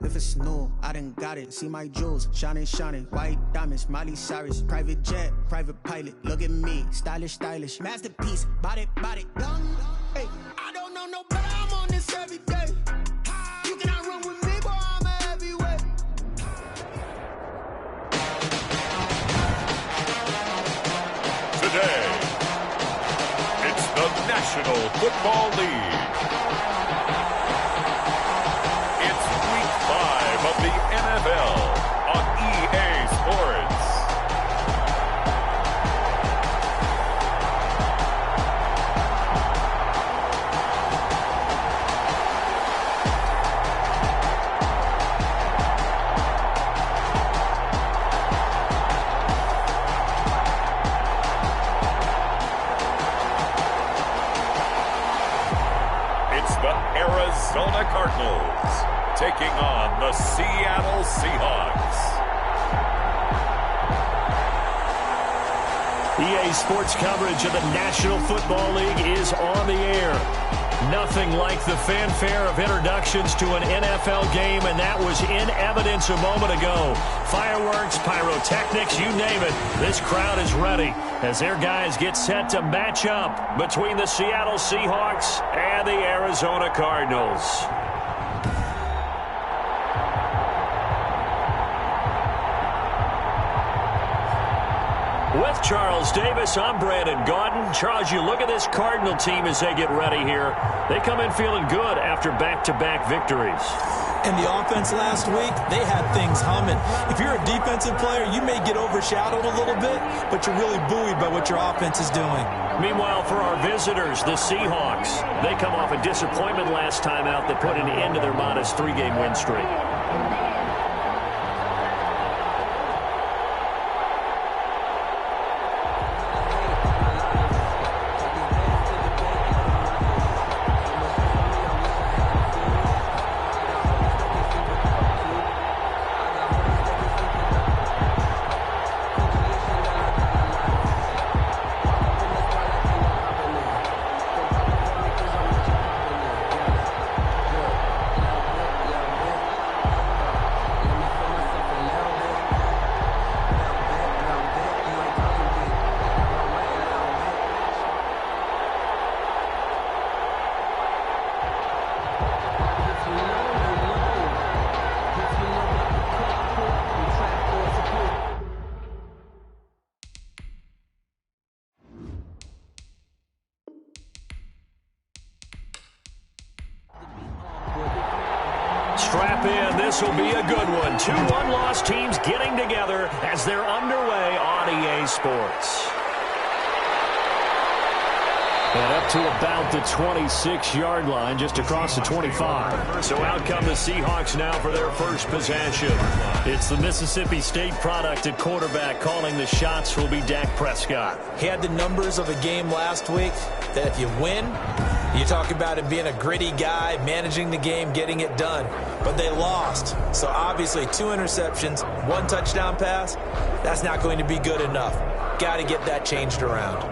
it. If it's new, I done got it. See my jewels, shining, shining. White diamonds, Miley Cyrus. Private jet, private pilot. Look at me, stylish, stylish. Masterpiece, body, body. Hey, I don't know no better. I'm on this every day. You cannot run with me, boy. I'm a heavyweight. Today, it's the National Football League. It's Week 5 of the NFL on EA Sports. Arizona Cardinals taking on the Seattle Seahawks. EA Sports coverage of the National Football League is on the air. Nothing like the fanfare of introductions to an NFL game, and that was in evidence a moment ago. Fireworks, pyrotechnics, you name it. This crowd is ready as their guys get set to match up between the Seattle Seahawks and the Arizona Cardinals. With Charles Davis, I'm Brandon Gaudin. Charles, you look at this Cardinal team as they get ready here. They come in feeling good after back-to-back victories. And the offense last week, they had things humming. If you're a defensive player, you may get overshadowed a little bit, but you're really buoyed by what your offense is doing. Meanwhile, for our visitors, the Seahawks, they come off a disappointment last time out that put an end to their modest 3-game win streak. Strap in, this will be a good one. Two one-loss teams getting together as they're underway on EA Sports. And up to about the 26-yard line, just across the 25. So out come the Seahawks now for their first possession. It's the Mississippi State product at quarterback. Calling the shots will be Dak Prescott. He had the numbers of a game last week that if you win, you talk about him being a gritty guy, managing the game, getting it done. But they lost. So obviously 2 interceptions, 1 touchdown pass, that's not going to be good enough. Got to get that changed around.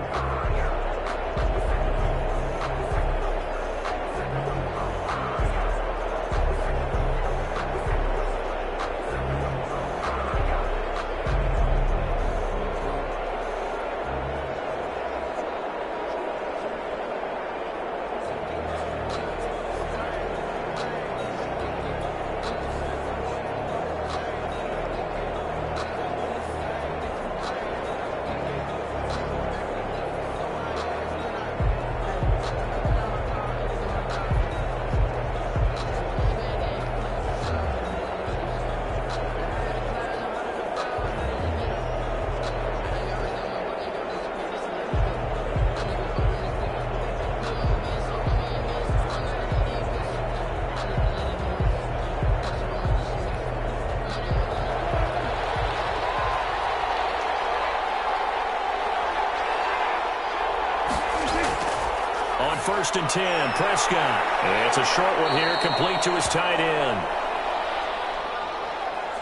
On 1st and 10, Prescott. It's a short one here, complete to his tight end.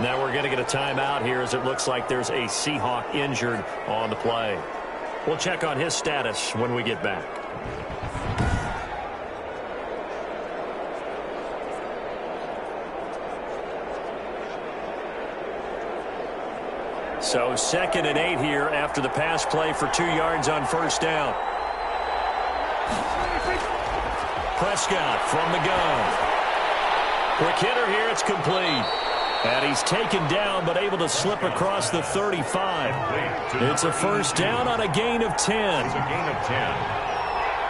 Now we're going to get a timeout here as it looks like there's a Seahawk injured on the play. We'll check on his status when we get back. So 2nd and 8 here after the pass play for 2 yards on first down. Prescott from the gun. Quick hitter here, it's complete. And he's taken down but able to slip across the 35. It's a first down on a gain of 10. It's a gain of 10.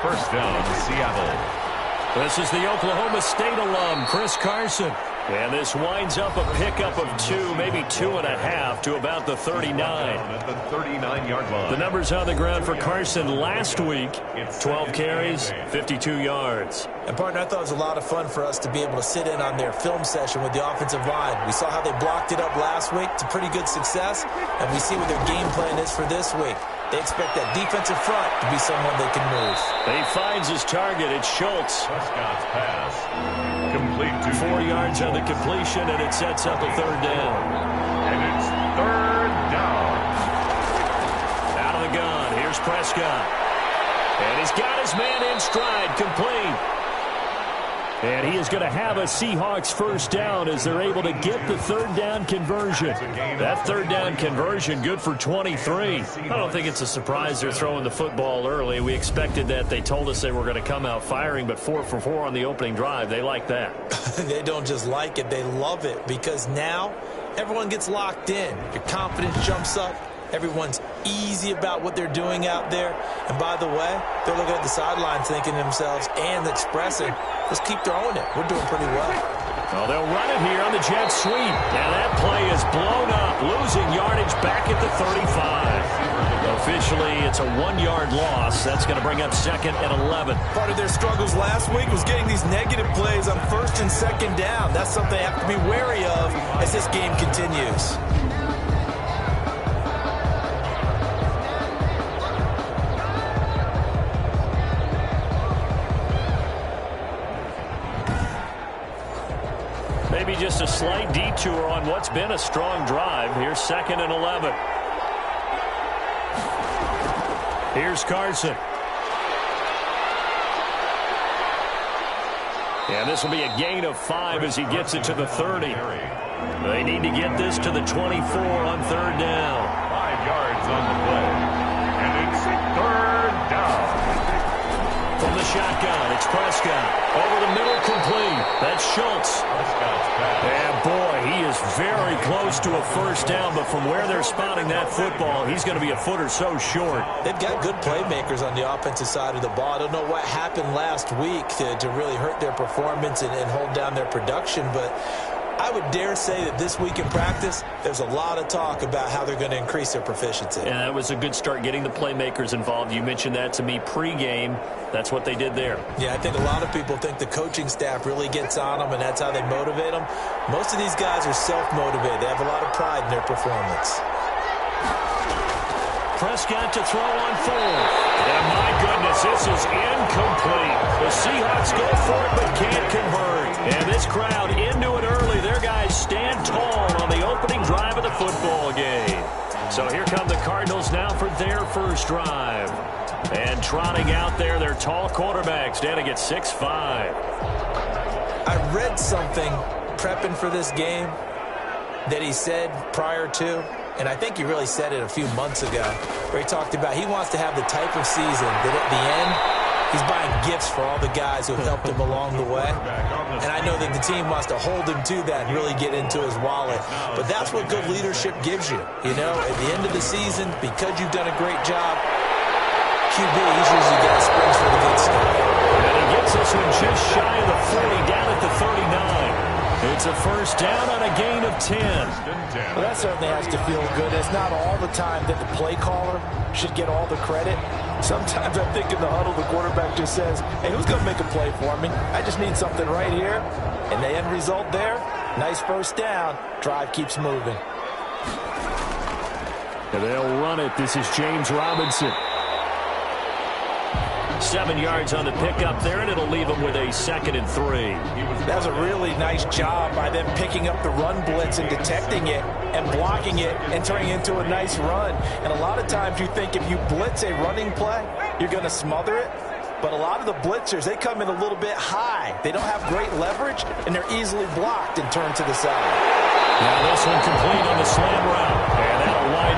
First down, Seattle. This is the Oklahoma State alum, Chris Carson. And this winds up a pickup of 2, maybe 2.5 to about the 39. At the 39-yard line. The numbers on the ground for Carson last week, 12 carries, 52 yards. And, partner, I thought it was a lot of fun for us to be able to sit in on their film session with the offensive line. We saw how they blocked it up last week to pretty good success, and we see what their game plan is for this week. They expect that defensive front to be someone they can move. He finds his target. It's Schultz. Prescott's pass. Complete to 4 yards on the completion, and it sets up a third down. And it's third down. Out of the gun. Here's Prescott. And he's got his man in stride. Complete. And he is going to have a Seahawks first down as they're able to get the third down conversion. That third down conversion good for 23. I don't think it's a surprise they're throwing the football early. We expected that. They told us they were going to come out firing, but 4 for 4 on the opening drive. They like that. They don't just like it, they love it, because now everyone gets locked in. Your confidence jumps up. Everyone's easy about what they're doing out there. And by the way, they're looking at the sidelines thinking to themselves and expressing, let's keep throwing it. We're doing pretty well. Well, they'll run it here on the jet sweep. Now that play is blown up, losing yardage back at the 35. Officially, it's a 1-yard loss. That's going to bring up 2nd and 11. Part of their struggles last week was getting these negative plays on 1st and 2nd down. That's something they have to be wary of as this game continues. Maybe just a slight detour on what's been a strong drive. Here's 2nd and 11. Here's Carson. And this will be a gain of 5 as he gets it to the 30. They need to get this to the 24 on third down. 5 yards on the play. And it's third down. From the shotgun, it's Prescott. Over the middle, complete. That's Schultz. And boy, he is very close to a first down, but from where they're spotting that football, he's going to be a foot or so short. They've got good playmakers on the offensive side of the ball. I don't know what happened last week to really hurt their performance and hold down their production, but I would dare say that this week in practice, there's a lot of talk about how they're going to increase their proficiency. And that was a good start, getting the playmakers involved. You mentioned that to me pregame. That's what they did there. Yeah, I think a lot of people think the coaching staff really gets on them, and that's how they motivate them. Most of these guys are self-motivated. They have a lot of pride in their performance. Prescott to throw on 4th. And my goodness, this is incomplete. The Seahawks go for it but can't convert. And this crowd into it early. Their guys stand tall on the opening drive of the football game. So here come the Cardinals now for their first drive. And trotting out there, their tall quarterback standing at 6'5". I read something prepping for this game that he said prior to, and I think he really said it a few months ago, where he talked about he wants to have the type of season that at the end, he's buying gifts for all the guys who have helped him along the way. And I know that the team wants to hold him to that and really get into his wallet. But that's what good leadership gives you. You know, at the end of the season, because you've done a great job, QB, he's usually got springs for the good stuff. And he gets this one just shy of the 40, down at the 39. It's a first down on a gain of 10. Well, that certainly has to feel good. It's not all the time that the play caller should get all the credit. Sometimes I think in the huddle, the quarterback just says, hey, who's going to make a play for me? I just need something right here. And the end result there, nice first down. Drive keeps moving. And they'll run it. This is James Robinson. 7 yards on the pickup there, and it'll leave him with a 2nd and 3. That was a really nice job by them picking up the run blitz and detecting it and blocking it and turning it into a nice run. And a lot of times you think if you blitz a running play, you're going to smother it. But a lot of the blitzers, they come in a little bit high. They don't have great leverage, and they're easily blocked and turned to the side. Now this one complete on the slant route. And that'll line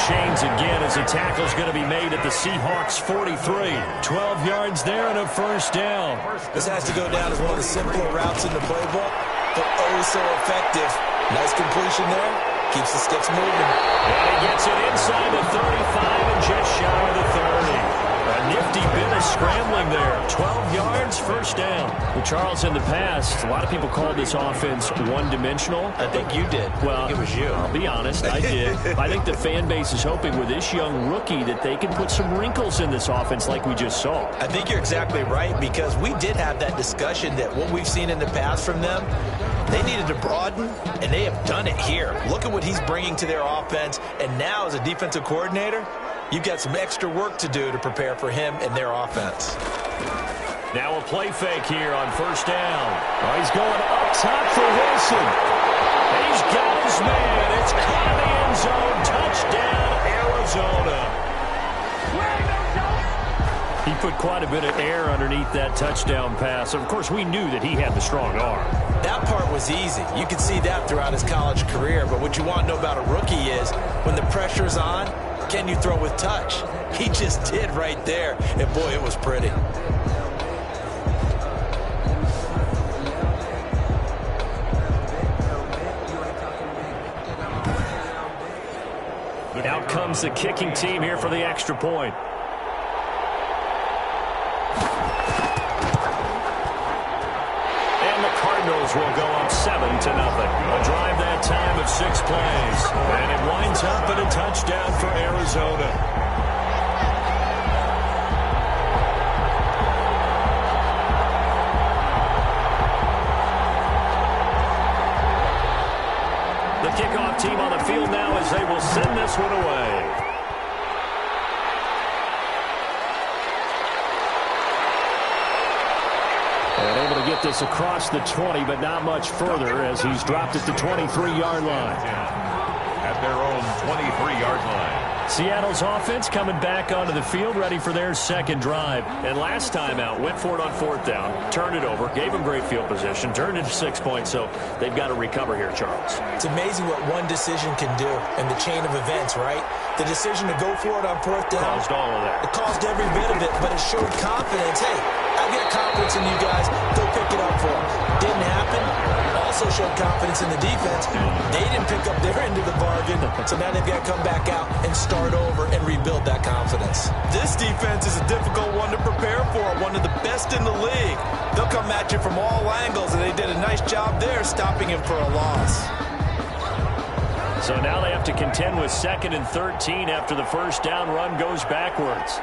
chains again as a tackle's going to be made at the Seahawks 43. 12 yards there and a first down. This has to go down as one of the simpler routes in the playbook, but oh so effective. Nice completion there. Keeps the sticks moving. And he gets it inside the 35 and just shy of the 30. A nifty bit of scrambling there. 12 yards, first down. Well, Charles, in the past, a lot of people called this offense one-dimensional. I think you did. Well, it was you. I'll be honest, I did. I think the fan base is hoping with this young rookie that they can put some wrinkles in this offense like we just saw. I think you're exactly right, because we did have that discussion that what we've seen in the past from them, they needed to broaden, and they have done it here. Look at what he's bringing to their offense, and now as a defensive coordinator, you've got some extra work to do to prepare for him and their offense. Now a play fake here on first down. Oh, he's going up top for Wilson. He's got his man. It's caught in the end zone. Touchdown, Arizona. He put quite a bit of air underneath that touchdown pass. Of course, we knew that he had the strong arm. That part was easy. You could see that throughout his college career. But what you want to know about a rookie is when the pressure's on, can you throw with touch? He just did right there. And, boy, it was pretty. Out comes the kicking team here for the extra point. And the Cardinals will go up 7-0. A drive that time of 6 plays. And it winds up in a touchdown for Arizona. The kickoff team on the field now as they will send this one away. And able to get this across the 20, but not much further as he's dropped at the 23-yard line. At their own 23-yard line. Seattle's offense coming back onto the field, ready for their second drive. And last time out, went for it on fourth down, turned it over, gave them great field position, turned it to 6 points, so they've got to recover here, Charles. It's amazing what one decision can do in the chain of events, right? The decision to go for it on fourth down. Caused all of that. It caused every bit of it, but it showed confidence. Hey, I've got confidence in you guys. Go pick it up for them. Didn't happen. Also showed confidence in the defense. They didn't pick up their end of the bargain, so now they've got to come back out and start over and rebuild that confidence. This defense is a difficult one to prepare for, one of the best in the league. They'll come at you from all angles, and they did a nice job there stopping him for a loss. So now they have to contend with 2nd and 13 after the first down run goes backwards.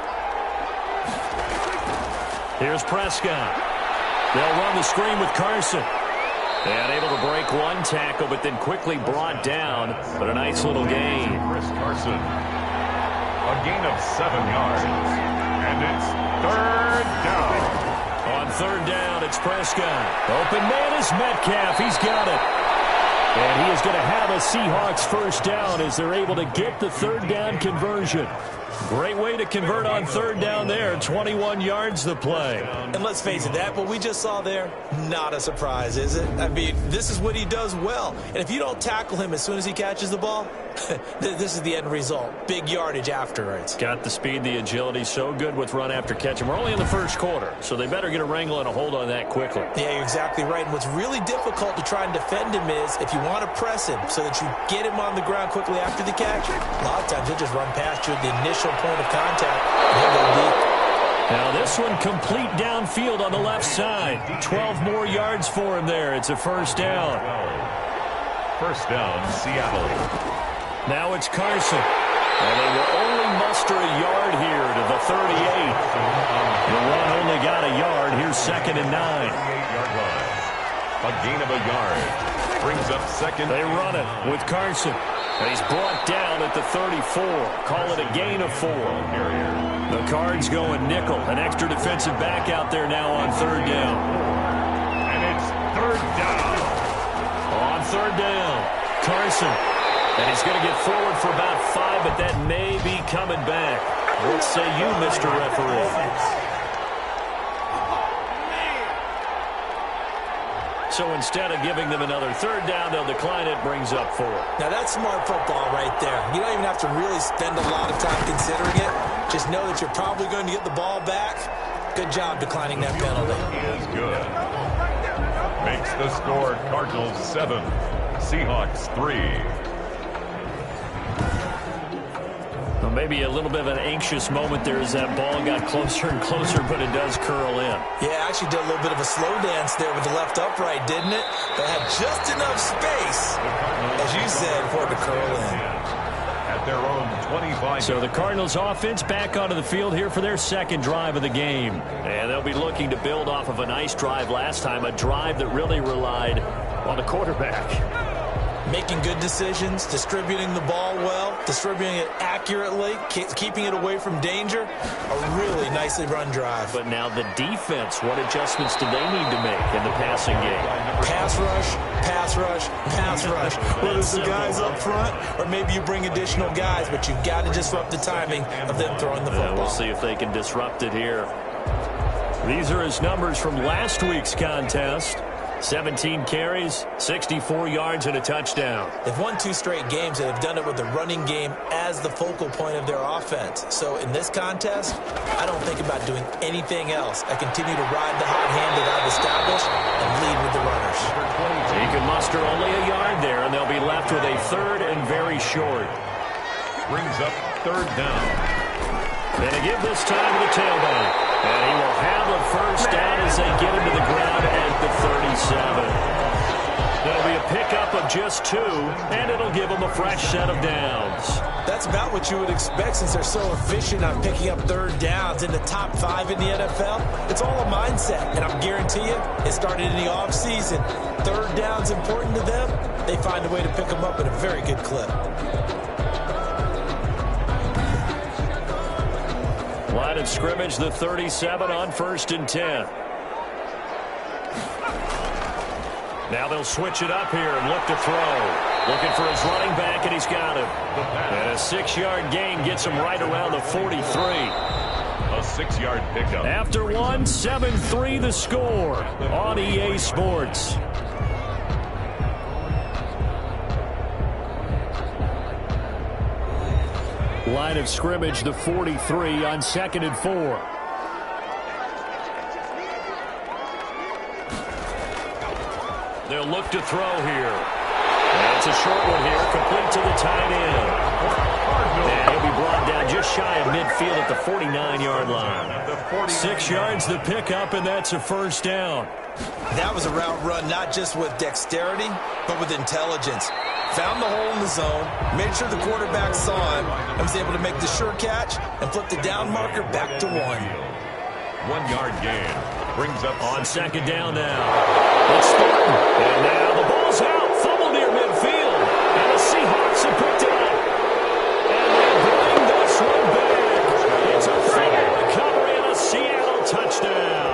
Here's Prescott. They'll run the screen with Carson. And able to break one tackle, but then quickly brought down. But a nice little gain. Chris Carson. A gain of 7 yards. And it's third down. On third down, it's Prescott. Open man is Metcalf. He's got it. And he is going to have a Seahawks first down as they're able to get the third down conversion. Great way to convert on third down there. 21 yards the play. And let's face it, that what we just saw there, not a surprise, is it? I mean, this is what he does well. And if you don't tackle him as soon as he catches the ball, this is the end result. Big yardage afterwards. Got the speed, the agility, so good with run after catch. And we're only in the first quarter, so they better get a wrangle and a hold on that quickly. Yeah, you're exactly right. And what's really difficult to try and defend him is if you want to press him so that you get him on the ground quickly after the catch, a lot of times he'll just run past you at the initial point of contact and he'll go deep. Now this one complete downfield on the left side. 12 more yards for him there. It's a first down. First down, Seattle. Now it's Carson. And they will only muster a yard here to the 38. The run only got a yard. Here's 2nd and 9. 38-yard line. A gain of a yard. Brings up second. They run it with Carson. And he's brought down at the 34. Call it a gain of 4. The Cards going nickel. An extra defensive back out there now on third down. And it's third down. On third down, Carson. And he's going to get forward for about 5, but that may be coming back. What say you, Mr. Referee? So instead of giving them another third down, they'll decline it, brings up 4. Now, that's smart football right there. You don't even have to really spend a lot of time considering it. Just know that you're probably going to get the ball back. Good job declining that penalty. Is good. Makes the score Cardinals 7, Seahawks 3. Well, maybe a little bit of an anxious moment there as that ball got closer and closer, but it does curl in. Yeah, actually did a little bit of a slow dance there with the left upright, didn't it? But had just enough space, as you said, for it to curl in. At their own 25. So the Cardinals offense back onto the field here for their second drive of the game. And they'll be looking to build off of a nice drive last time, a drive that really relied on the quarterback. Making good decisions, distributing the ball well, distributing it accurately, keeping it away from danger. A really nicely run drive. But now the defense, what adjustments do they need to make in the passing game? Pass rush, pass rush, pass rush. Whether it's the guys up front or maybe you bring additional guys, but you've got to disrupt the timing of them throwing the football. We'll see if they can disrupt it here. These are his numbers from last week's contest. 17 carries, 64 yards, and a touchdown. They've won 2 straight games and have done it with the running game as the focal point of their offense. So in this contest, I don't think about doing anything else. I continue to ride the hot hand that I've established and lead with the runners. He can muster only a yard there, and they'll be left with a third and very short. Brings up third down. And they give this time to the tailback. And he will have a first down as they get him to the ground at the 37. That'll be a pickup of just 2, and it'll give them a fresh set of downs. That's about what you would expect since they're so efficient on picking up third downs in the top 5 in the NFL. It's all a mindset, and I guarantee you, it started in the offseason. Third down's important to them. They find a way to pick them up at a very good clip. Line of scrimmage, the 37 on 1st and 10. Now they'll switch it up here and look to throw. Looking for his running back, and he's got him. And a 6-yard gain gets him right around the 43. A 6-yard pickup. After 1, 7-3 the score on EA Sports. Line of scrimmage, the 43 on 2nd and 4. They'll look to throw here. That's a short one here, complete to the tight end. And he'll be brought down just shy of midfield at the 49-yard line. 6 yards the pickup, and that's a first down. That was a route run not just with dexterity, but with intelligence. Found the hole in the zone, made sure the quarterback saw him, and was able to make the sure catch and flip the down marker back to 1. 1-yard gain. Brings up on 2nd down now. It's Spartan. And now the ball's out. Fumble near midfield. And the Seahawks have picked it up. And they bring this one back. It's a fumble recovery and a Seattle touchdown.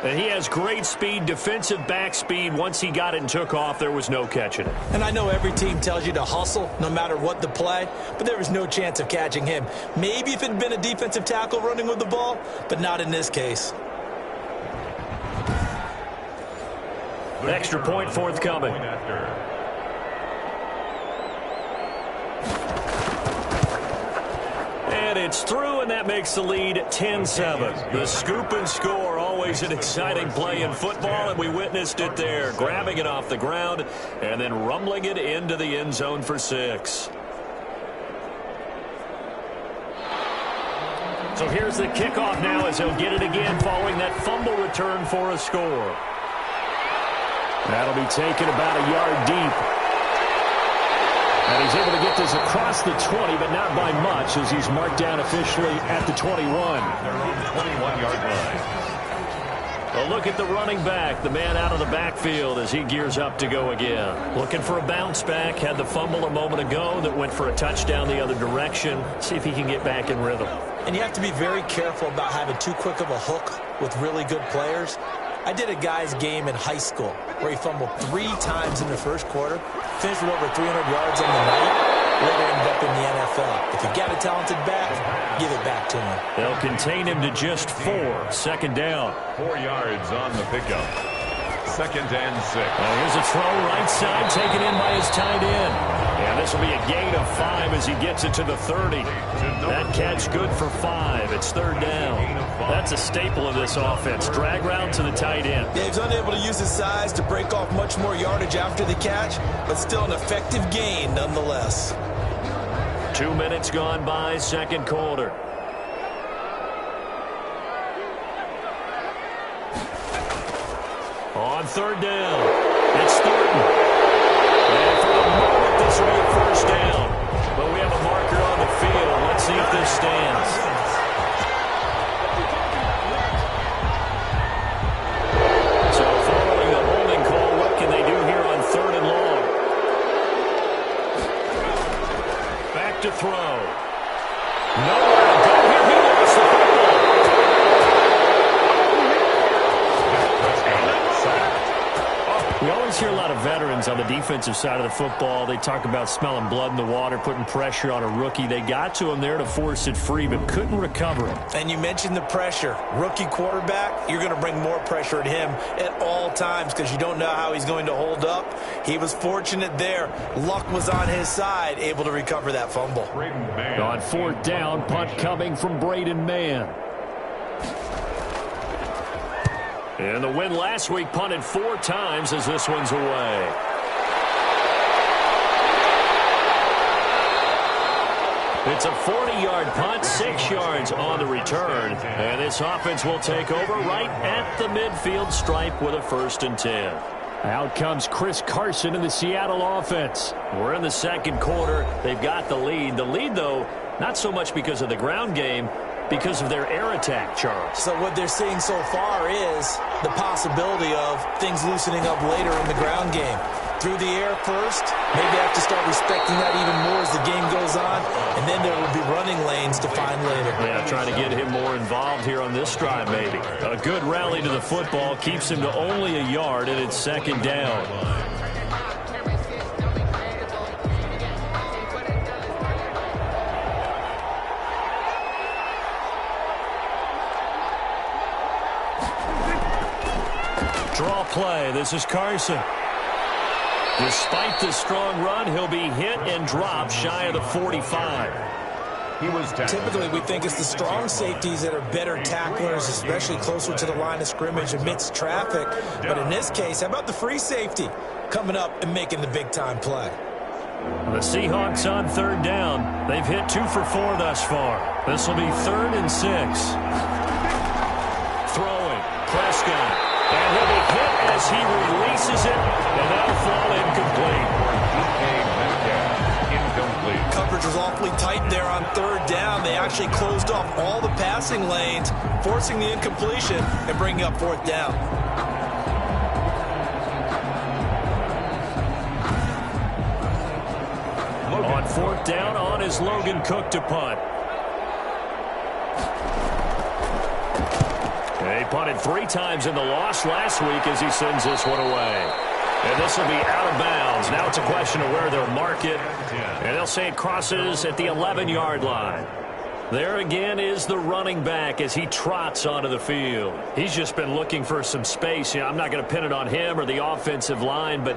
And he has great speed, defensive back speed. Once he got it and took off, there was no catching it. And I know every team tells you to hustle no matter what the play, but there was no chance of catching him. Maybe if it had been a defensive tackle running with the ball, but not in this case. An extra point forthcoming. And it's through, and that makes the lead 10-7. The scoop and score, always an exciting play in football, and we witnessed it there, grabbing it off the ground and then rumbling it into the end zone for 6. So here's the kickoff now as he'll get it again following that fumble return for a score. That'll be taken about a yard deep. And he's able to get this across the 20, but not by much, as he's marked down officially at the 21. Their own 21-yard line. Well, look at the running back, the man out of the backfield as he gears up to go again. Looking for a bounce back, had the fumble a moment ago that went for a touchdown the other direction. See if he can get back in rhythm. And you have to be very careful about having too quick of a hook with really good players. I did a guy's game in high school where he fumbled 3 times in the first quarter, finished with over 300 yards on the night, later ended up in the NFL. If you got a talented back, give it back to him. They'll contain him to just 4. Second down. 4 yards on the pickup. 2nd and 6. Here's a throw right side, taken in by his tight end. And this will be a gain of 5 as he gets it to the 30. That catch good for 5. It's 3rd down. That's a staple of this offense. Drag route to the tight end. Yeah, he's unable to use his size to break off much more yardage after the catch, but still an effective gain nonetheless. 2 minutes gone by, second quarter. On 3rd down, it's Thornton. And for a moment, this will be a 1st down. But we have a marker on the field. Let's see if this stands. So following the holding call, what can they do here on 3rd and long? Back to throw. Nowhere to go here. He lost the football. We always hear a lot of veterans on the defensive side of the football. They talk about smelling blood in the water, putting pressure on a rookie. They got to him there to force it free, but couldn't recover it. And you mentioned the pressure. Rookie quarterback, you're going to bring more pressure at him at all times because you don't know how he's going to hold up. He was fortunate there. Luck was on his side, able to recover that fumble. On 4th down, punt coming from Braden Mann. And the win last week punted 4 times as this one's away. It's a 40-yard punt, 6 yards on the return. And this offense will take over right at the midfield stripe with a 1st and 10. Out comes Chris Carson in the Seattle offense. We're in the second quarter. They've got the lead. The lead, though, not so much because of the ground game, because of their air attack, Charles. So what they're seeing so far is the possibility of things loosening up later in the ground game. Through the air first, maybe have to start respecting that even more as the game goes on, and then there will be running lanes to find later. Yeah, trying to get him more involved here on this drive, maybe. A good rally to the football keeps him to only a yard, and it's 2nd down. Draw play. This is Carson. Despite the strong run, he'll be hit and dropped shy of the 45. Typically, we think it's the strong safeties that are better tacklers, especially closer to the line of scrimmage amidst traffic. But in this case, how about the free safety coming up and making the big-time play? The Seahawks on 3rd down. They've hit 2 for 4 thus far. This will be 3rd and 6. Throwing. Prescott. And he'll be hit as he releases it, and that'll fall incomplete. Coverage was awfully tight there on 3rd down. They actually closed off all the passing lanes, forcing the incompletion and bringing up 4th down. On 4th down, on is Logan Cook to punt. He punted 3 times in the loss last week as he sends this one away. And this will be out of bounds. Now it's a question of where they'll mark it. And they'll say it crosses at the 11-yard line. There again is the running back as he trots onto the field. He's just been looking for some space. I'm not going to pin it on him or the offensive line, but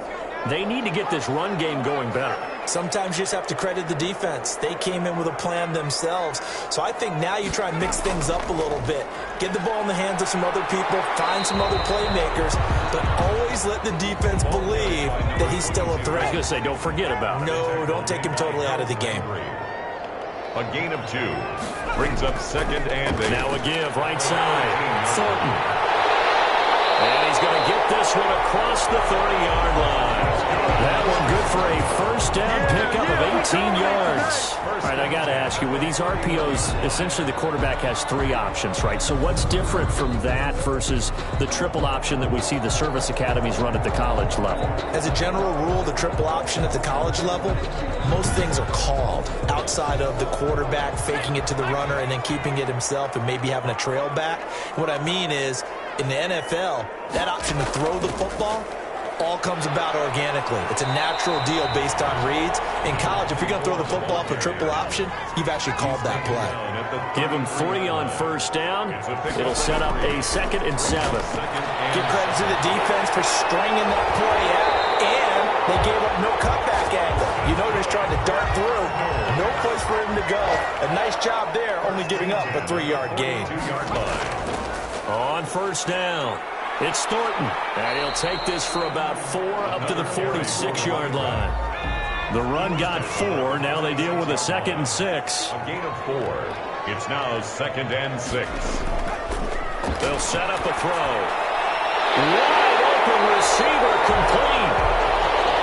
they need to get this run game going better. Sometimes you just have to credit the defense. They came in with a plan themselves. So I think now you try and mix things up a little bit. Get the ball in the hands of some other people, find some other playmakers, but always let the defense believe that he's still a threat. I was going to say, don't forget about it. No, don't take him totally out of the game. A gain of 2 brings up 2nd and 8. Now a give, right side. Thornton. And he's going to get this one across the 30-yard line. That one good for a 1st down pickup of 18 yards. All right, I got to ask you, with these RPOs, essentially the quarterback has 3 options, right? So what's different from that versus the triple option that we see the service academies run at the college level? As a general rule, the triple option at the college level, most things are called outside of the quarterback faking it to the runner and then keeping it himself and maybe having a trail back. What I mean is, in the NFL, that option to throw the football, all comes about organically. It's a natural deal based on reads. In college, if you're going to throw the football for triple option, you've actually called that play. Give him 3 on first down. It'll set up a 2nd and 7. Give credit to the defense for stringing that play out, and they gave up no cutback angle. You notice trying to dart through, no place for him to go. A nice job there, only giving up a 3-yard gain. On first down, it's Thornton, and he'll take this for about 4 up to the 46-yard line. The run got 4. Now they deal with a 2nd and 6. A gain of 4. It's now 2nd and 6. They'll set up a throw. Wide open receiver, complete.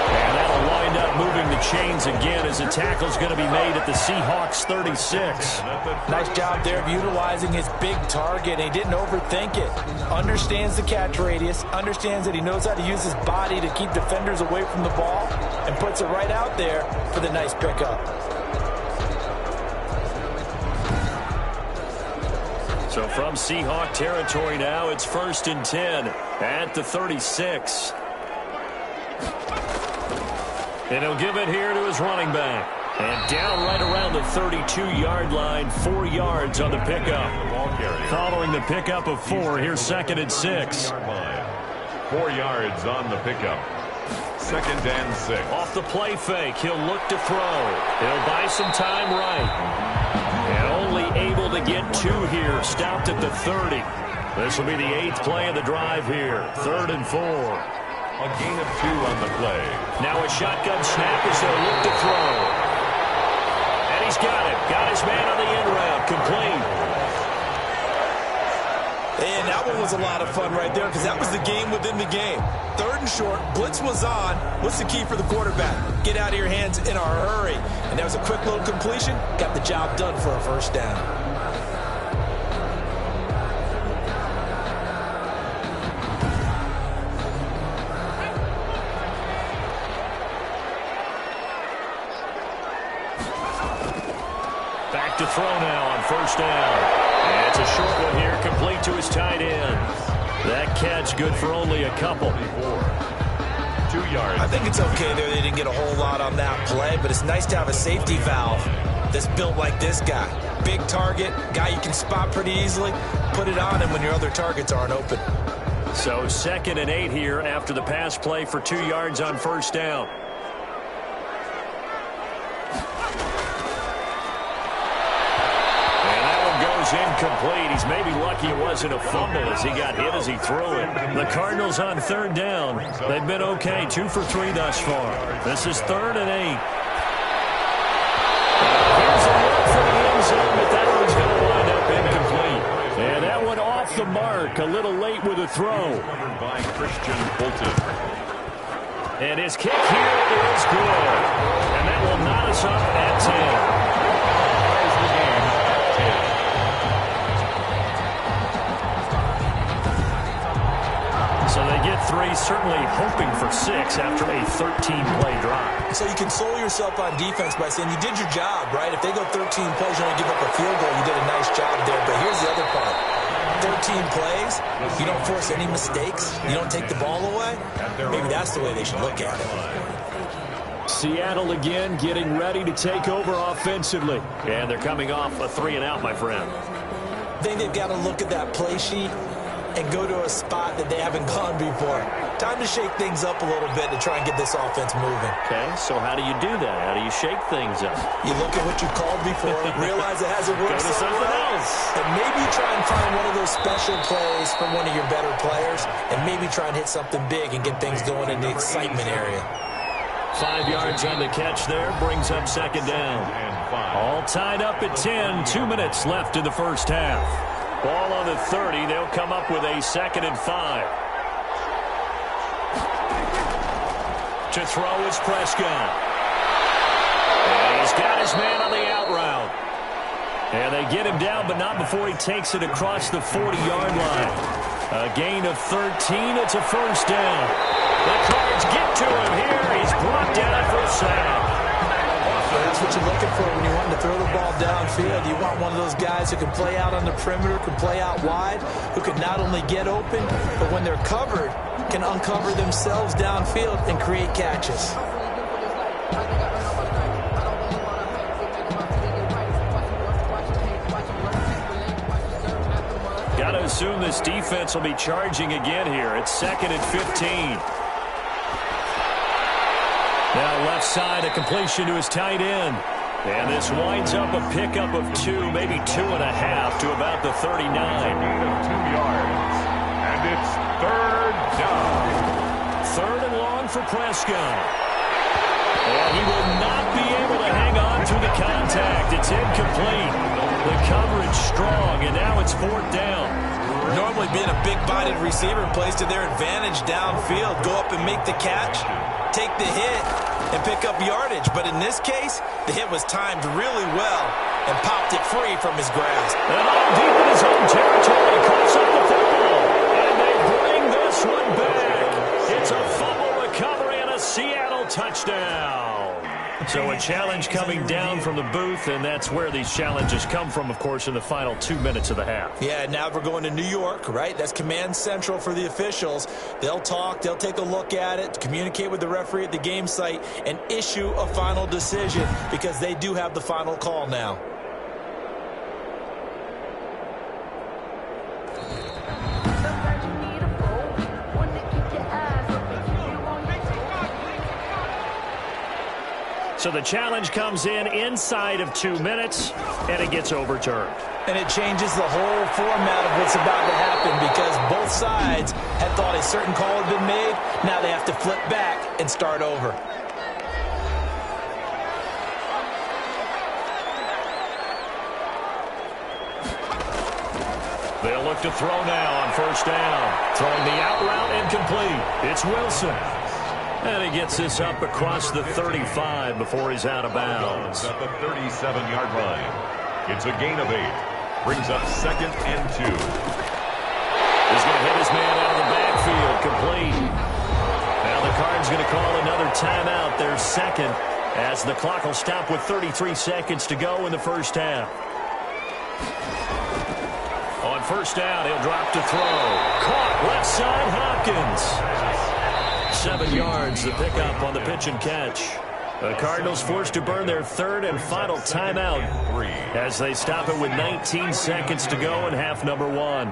And that'll wind up moving the chains again as the tackle's going to be made at the Seahawks 36. Nice job there of utilizing his big target. He didn't overthink it. Understands the catch radius. Understands that he knows how to use his body to keep defenders away from the ball. And puts it right out there for the nice pickup. So from Seahawk territory now, it's 1st and 10 at the 36. And he'll give it here to his running back. And down right around the 32-yard line, 4 yards on the pickup. Following the pickup of 4, here's 2nd and 6. 4 yards on the pickup. 2nd and 6. Off the play fake, he'll look to throw. He'll buy some time right. And only able to get 2 here, stopped at the 30. This will be the 8th play of the drive here, 3rd and 4. A gain of 2 on the play. Now a shotgun snap as they'll look to throw. And he's got it. Got his man on the end route. Complete. And that one was a lot of fun right there because that was the game within the game. 3rd and short. Blitz was on. What's the key for the quarterback? Get out of your hands in a hurry. And that was a quick little completion. Got the job done for a 1st down. Back to throw now on 1st down. And it's a short one here, complete to his tight end. That catch good for only a couple. 2 yards. I think it's okay there. They didn't get a whole lot on that play, but it's nice to have a safety valve that's built like this guy. Big target, guy you can spot pretty easily. Put it on him when your other targets aren't open. So 2nd and 8 here after the pass play for 2 yards on 1st down. Incomplete. He's maybe lucky it wasn't a fumble as he got hit as he threw it. The Cardinals on 3rd down. They've been okay, 2 for 3 thus far. This is 3rd and 8. Here's a look for the end zone, but that one's going to wind up incomplete. And that one off the mark, a little late with a throw. By Christian Fulton. And his kick here is good. And that will knot us up at 10. So they get 3, certainly hoping for 6 after a 13-play drive. So you console yourself on defense by saying you did your job, right? If they go 13 plays, you only give up a field goal, you did a nice job there. But here's the other part. 13 plays, you don't force any mistakes, you don't take the ball away. Maybe that's the way they should look at it. Seattle again getting ready to take over offensively. And they're coming off a 3-and-out, my friend. I think they've got to look at that play sheet and go to a spot that they haven't gone before. Time to shake things up a little bit to try and get this offense moving. Okay, so how do you do that? How do you shake things up? You look at what you called before, realize it hasn't worked Go to something else. and maybe try and find one of those special plays from one of your better players, and maybe try and hit something big and get things going in the excitement area. 5 yards on the catch there, brings up 2nd down. All tied up at 10, 2 minutes left in the 1st half. Ball on the 30. They'll come up with a 2nd and 5. To throw is Prescott. And he's got his man on the out route. And they get him down, but not before he takes it across the 40-yard line. A gain of 13. It's a 1st down. The Cards get to him here. He's brought down for a sack. That's what you're looking for when you want to throw the ball downfield. You want one of those guys who can play out on the perimeter, can play out wide, who can not only get open, but when they're covered, can uncover themselves downfield and create catches. Got to assume this defense will be charging again here. It's 2nd and 15. Now left side, a completion to his tight end. And this winds up a pickup of 2, maybe 2.5 to about the 39. Gain of 2 yards. And it's 3rd down. 3rd and long for Prescott. And he will not be able to hang on through the contact. It's incomplete. The coverage strong, and now it's 4th down. Normally being a big-bodied receiver plays to their advantage downfield. Go up and make the catch, take the hit, and pick up yardage. But in this case, the hit was timed really well and popped it free from his grasp. And all deep in his own territory, coughs up the football. And they bring this one back. It's a fumble recovery and a Seattle touchdown. So a challenge coming down from the booth, and that's where these challenges come from, of course, in the final 2 minutes of the half. Yeah, now we're going to New York, right? That's command central for the officials. They'll talk, they'll take a look at it, communicate with the referee at the game site, and issue a final decision because they do have the final call now. So the challenge comes in inside of 2 minutes, and it gets overturned. And it changes the whole format of what's about to happen because both sides had thought a certain call had been made. Now they have to flip back and start over. They'll look to throw now on 1st down. Throwing the out route incomplete. It's Wilson. And he gets this up across the 35 before he's out of bounds. At the 37-yard line. It's a gain of 8. Brings up 2nd and 2. He's going to hit his man out of the backfield. Complete. Now the Cards going to call another timeout. Their 2nd as the clock will stop with 33 seconds to go in the 1st half. On 1st down, he'll drop to throw. Caught left side, Hopkins. 7 yards, the pickup on the pitch and catch. The Cardinals forced to burn their 3rd and final timeout as they stop it with 19 seconds to go in half number 1. Over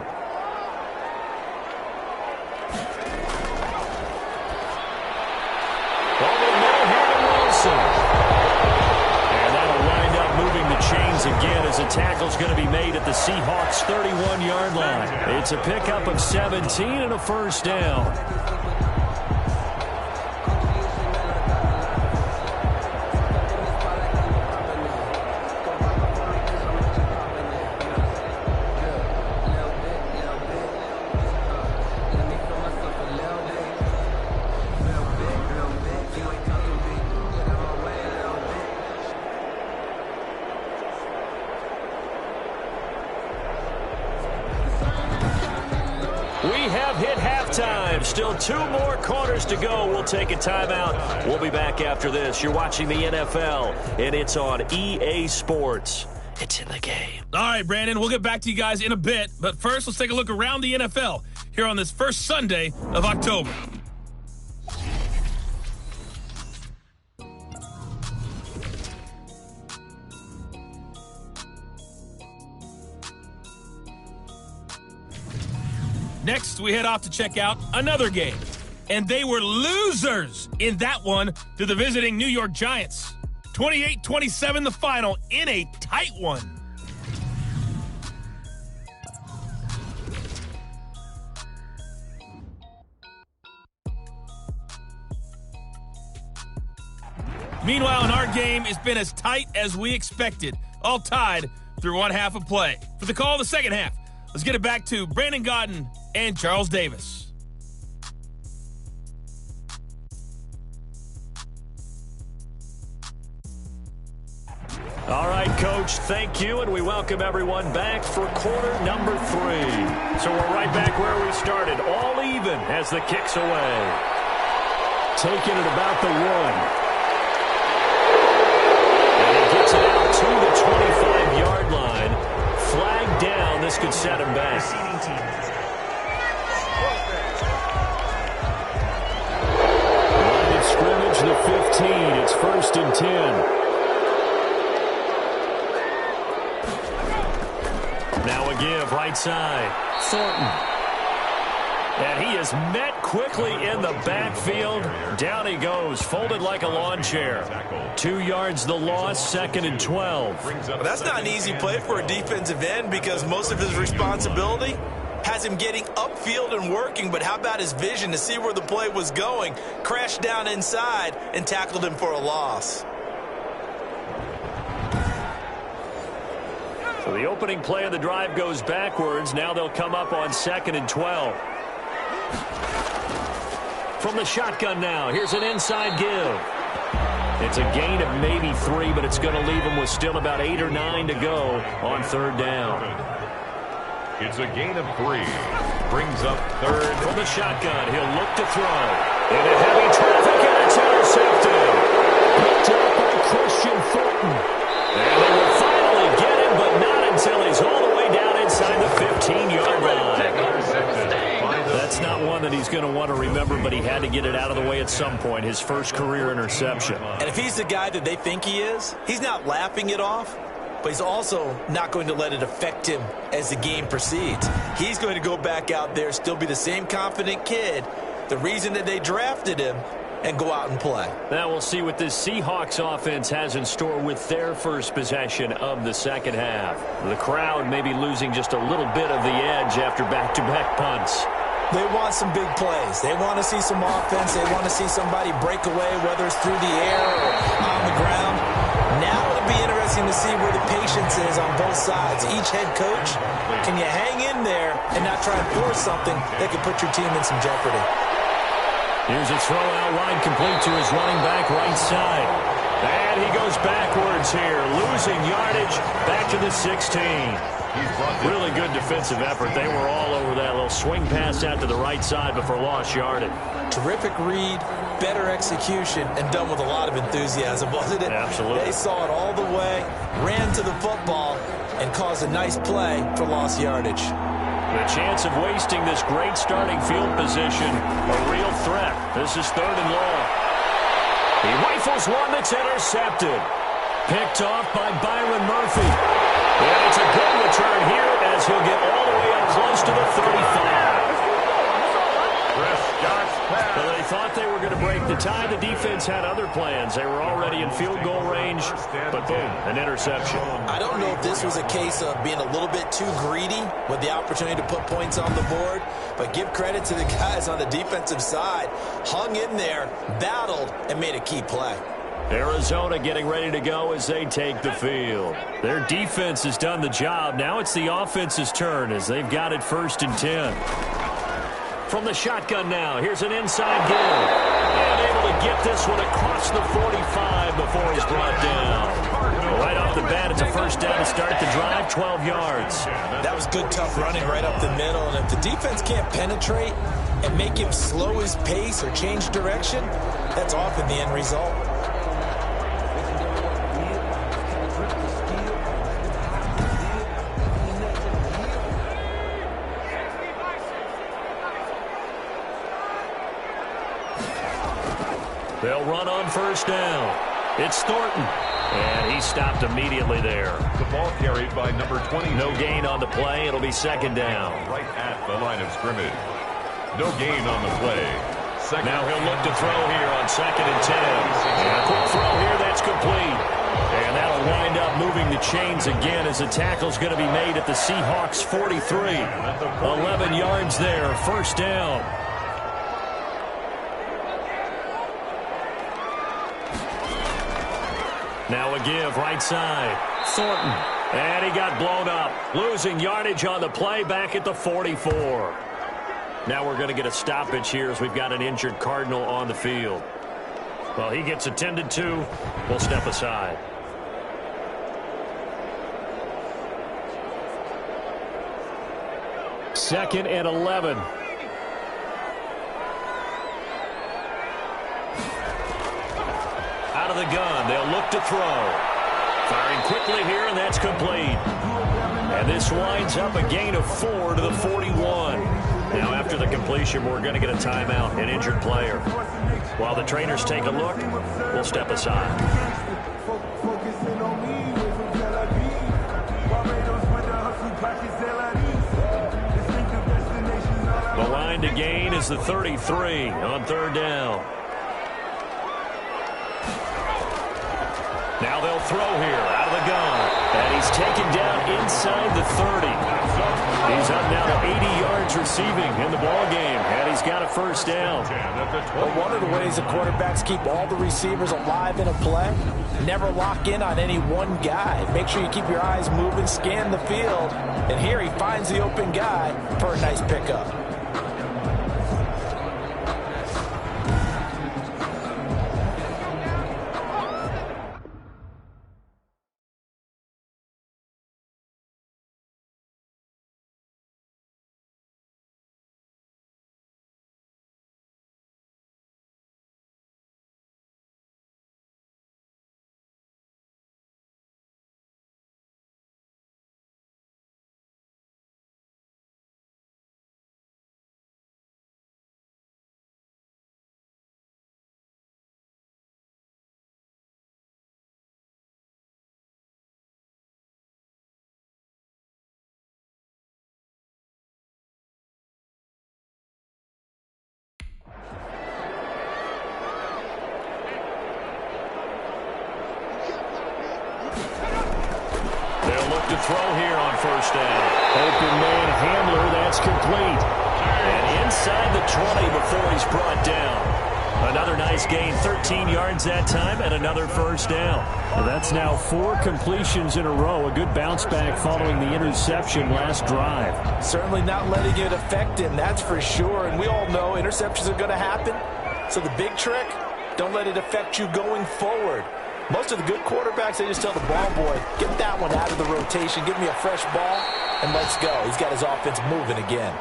the middle here to Wilson. And that'll wind up moving the chains again as a tackle's going to be made at the Seahawks' 31-yard line. It's a pickup of 17 and a 1st down. We have hit halftime. Still 2 more quarters to go. We'll take a timeout. We'll be back after this. You're watching the NFL, and it's on EA Sports. It's in the game. All right, Brandon, we'll get back to you guys in a bit. But first, let's take a look around the NFL here on this first Sunday of October. Next, we head off to check out another game. And they were losers in that one to the visiting New York Giants. 28-27 the final in a tight one. Meanwhile, in our game, it's been as tight as we expected. All tied through one half of play. For the call of the second half, let's get it back to Brandon Gaudin and Charles Davis. All right, Coach, thank you, and we welcome everyone back for quarter number 3. So we're right back where we started, all even as the kick's away. Taking it about the 1. And he gets it out to the 25-yard line. Flag down. This could set him back. Now a give, right side. Thornton. And he is met quickly in the backfield. Down he goes, folded like a lawn chair. 2 yards the loss, 2nd and 12. Well, that's not an easy play for a defensive end because most of his responsibility has him getting upfield and working, but how about his vision to see where the play was going? Crashed down inside and tackled him for a loss. So the opening play of the drive goes backwards. Now they'll come up on 2nd and 12. From the shotgun now, here's an inside give. It's a gain of maybe 3, but it's going to leave him with still about 8 or 9 to go on 3rd down. It's a gain of 3. Brings up 3rd. From the shotgun, he'll look to throw. Into heavy traffic, and it's intercepted. Picked up by Christian Thornton. And they will finally get him, but not until he's all the way down inside the 15-yard line. That's not one that he's going to want to remember, but he had to get it out of the way at some point, his first career interception. And if he's the guy that they think he is, he's not laughing it off, but he's also not going to let it affect him as the game proceeds. He's going to go back out there, still be the same confident kid, the reason that they drafted him, and go out and play. Now we'll see what this Seahawks offense has in store with their first possession of the second half. The crowd may be losing just a little bit of the edge after back-to-back punts. They want some big plays. They want to see some offense. They want to see somebody break away, whether it's through the air or on the ground. Now it'll be interesting to see where the patience is on both sides. Each head coach, can you hang in there and not try and force something that could put your team in some jeopardy? Here's a throw out wide, complete to his running back right side. And he goes backwards here, losing yardage back to the 16. Really good defensive effort. They were all over that little swing pass out to the right side before lost yardage. Terrific read, better execution, and done with a lot of enthusiasm, wasn't it? Absolutely. They saw it all the way, ran to the football, and caused a nice play for lost yardage. The chance of wasting this great starting field position, a real threat. This is 3rd and long. He rifles one that's intercepted. Picked off by Byron Murphy. And it's a good return here as he'll get all the way up close to the 35. Well, they thought they were going to break the tie. The defense had other plans. They were already in field goal range, but boom, an interception. I don't know if this was a case of being a little bit too greedy with the opportunity to put points on the board, but give credit to the guys on the defensive side. Hung in there, battled, and made a key play. Arizona getting ready to go as they take the field. Their defense has done the job. Now it's the offense's turn as they've got it 1st and 10. From the shotgun now, here's an inside give. And able to get this one across the 45 before he's brought down. Right off the bat, it's a 1st down to start the drive, 12 yards. That was good, tough running right up the middle. And if the defense can't penetrate and make him slow his pace or change direction, that's often the end result. They'll run on 1st down. It's Thornton. And he stopped immediately there. The ball carried by number 20. No gain on the play. It'll be 2nd down. Right at the line of scrimmage. No gain on the play. Now he'll look to throw here on 2nd and 10. And a quick throw here. That's complete. And that'll wind up moving the chains again as the tackle's going to be made at the Seahawks 43. 11 yards there. 1st down. Now a give, right side. Thornton. And he got blown up. Losing yardage on the play back at the 44. Now we're going to get a stoppage here as we've got an injured Cardinal on the field. Well, he gets attended to. We'll step aside. Second and 11. Out of the gun, they'll look to throw. Firing quickly here, and that's complete. And this winds up a gain of 4 to the 41. Now after the completion, we're going to get a timeout, an injured player. While the trainers take a look, we'll step aside. Focusing on me, is the 33 on third down. Now they'll throw here out of the gun. And he's taken down inside the 30. He's up now to 80 yards receiving in the ballgame. And he's got a first down. Well, one of the ways the quarterbacks keep all the receivers alive in a play, never lock in on any one guy. Make sure you keep your eyes moving, scan the field. And here he finds the open guy for a nice pickup. To throw here on first down. Open man handler, that's complete. And inside the 20 before he's brought down. Another nice gain, 13 yards that time, and another first down. Well, that's now 4 completions in a row. A good bounce back following the interception last drive. Certainly not letting it affect him, that's for sure. And we all know interceptions are going to happen. So the big trick, don't let it affect you going forward. Most of the good quarterbacks, they just tell the ball boy, get that one out of the rotation, give me a fresh ball, and let's go. He's got his offense moving again.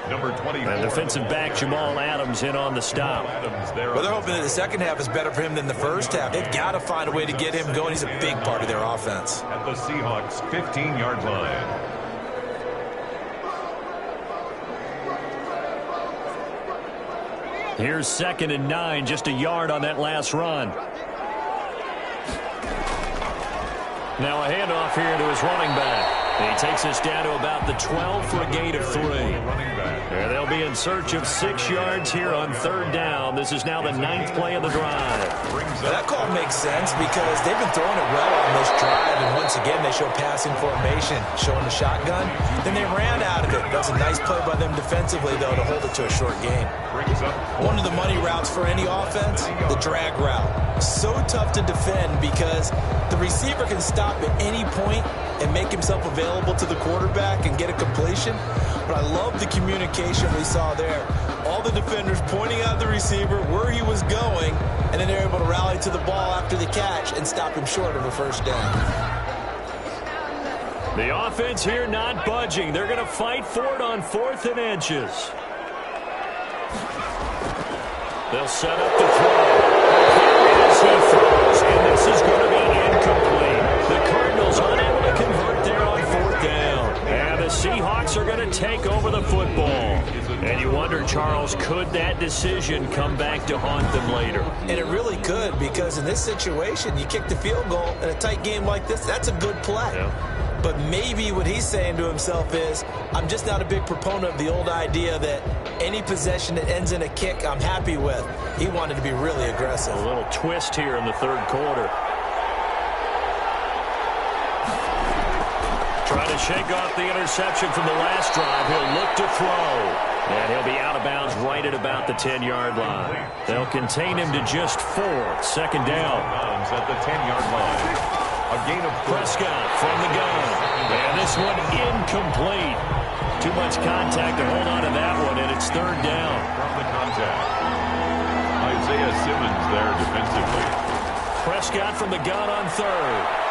Number 24. And defensive back Jamal Adams in on the stop. Well, they're hoping that the second half is better for him than the first half. They've got to find a way to get him going. He's a big part of their offense. At the Seahawks' 15-yard line. Here's 2nd and 9, just a yard on that last run. Now a handoff here to his running back. He takes us down to about the 12 for a gain of 3. And they'll be in search of 6 yards here on third down. This is now the 9th play of the drive. Now that call makes sense because they've been throwing it well on this drive. And once again, they show passing formation, showing the shotgun. Then they ran out of it. That's a nice play by them defensively, though, to hold it to a short gain. One of the money routes for any offense, the drag route. So tough to defend because the receiver can stop at any point and make himself available to the quarterback and get a completion. But I love the communication we saw there. All the defenders pointing out the receiver where he was going, and then they're able to rally to the ball after the catch and stop him short of a first down. The offense here not budging. They're going to fight for it on 4th and inches. They'll set up the throw. As he throws, and this is going to be incomplete. The Cardinals unable to convert there on 4th down. And the Seahawks are going to take over the football. And you wonder, Charles, could that decision come back to haunt them later? And it really could, because in this situation, you kick the field goal in a tight game like this, that's a good play. Yeah. But maybe what he's saying to himself is, I'm just not a big proponent of the old idea that any possession that ends in a kick I'm happy with. He wanted to be really aggressive. A little twist here in the third quarter. Trying to shake off the interception from the last drive. He'll look to throw. And he'll be out of bounds right at about the 10-yard line. They'll contain him to just 4. 2nd down. At the 10-yard line. A gain of Prescott from the gun. And this one incomplete. Too much contact to hold on to that one, and it's 3rd down. From the contact. Isaiah Simmons there defensively. Prescott from the gun on 3rd.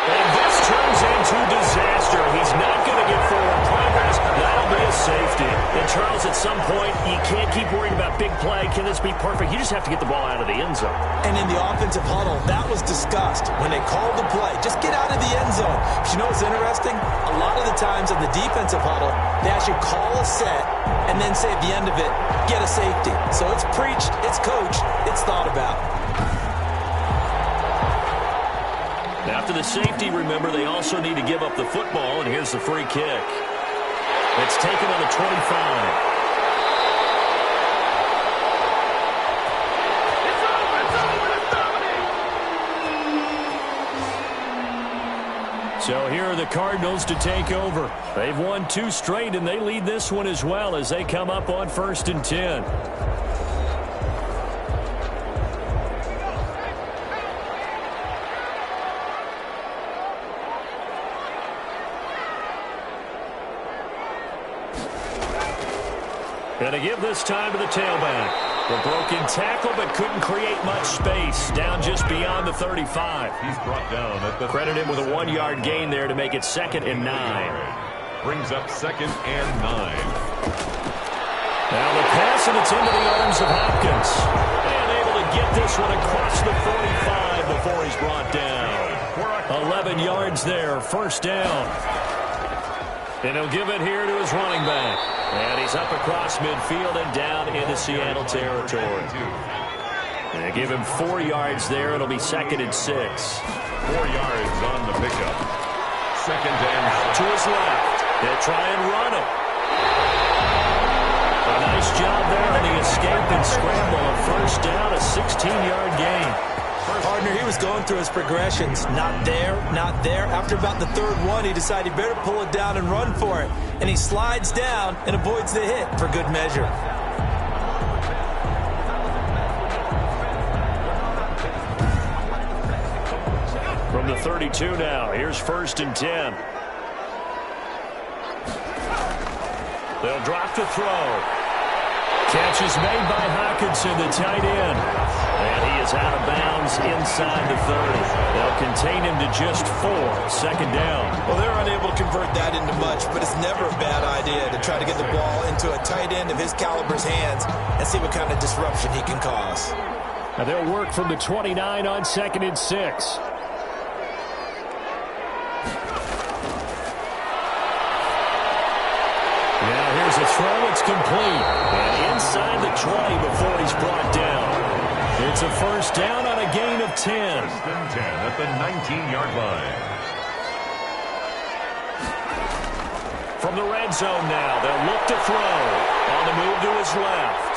And this turns into disaster. He's not going to get forward progress. That'll be a safety. And, Charles, at some point, you can't keep worrying about big play. Can this be perfect? You just have to get the ball out of the end zone. And in the offensive huddle, that was discussed when they called the play. Just get out of the end zone. But you know what's interesting? A lot of the times in the defensive huddle, they actually call a set and then say at the end of it, get a safety. So it's preached, it's coached, it's thought about. After the safety, remember, they also need to give up the football, and here's the free kick. It's taken on the 25. So here are the Cardinals to take over. They've won 2 straight, and they lead this one as well as they come up on 1st and 10. Going to give this time to the tailback. The broken tackle, but couldn't create much space. Down just beyond the 35. He's brought down at the... Credit him with a 1-yard gain there to make it 2nd and 9. Brings up 2nd and 9. Now the pass, and it's into the arms of Hopkins. And able to get this one across the 45 before he's brought down. 11 yards there, 1st down. And he'll give it here to his running back. And he's up across midfield and down into Seattle territory. And they give him 4 yards there. It'll be 2nd and 6. 4 yards on the pickup. 2nd and to his left. They'll try and run it. A nice job there on the escape and scramble. A 1st down, a 16-yard gain. Partner, he was going through his progressions. Not there, not there. After about the 3rd one, he decided he better pull it down and run for it. And he slides down and avoids the hit for good measure. From the 32 now, here's 1st and 10. They'll drop to throw. Catch is made by Hockenson, the tight end. And he is out of bounds inside the 30. They'll contain him to just 4. 2nd down. Well, they're unable to convert that into much, but it's never a bad idea to try to get the ball into a tight end of his caliber's hands and see what kind of disruption he can cause. Now they'll work from the 29 on 2nd and 6. Now here's a throw. It's complete. And inside the 20 before he's brought down. It's a 1st down on a gain of 10. 1st and 10 at the 19-yard line. From the red zone now, they'll look to throw. On the move to his left.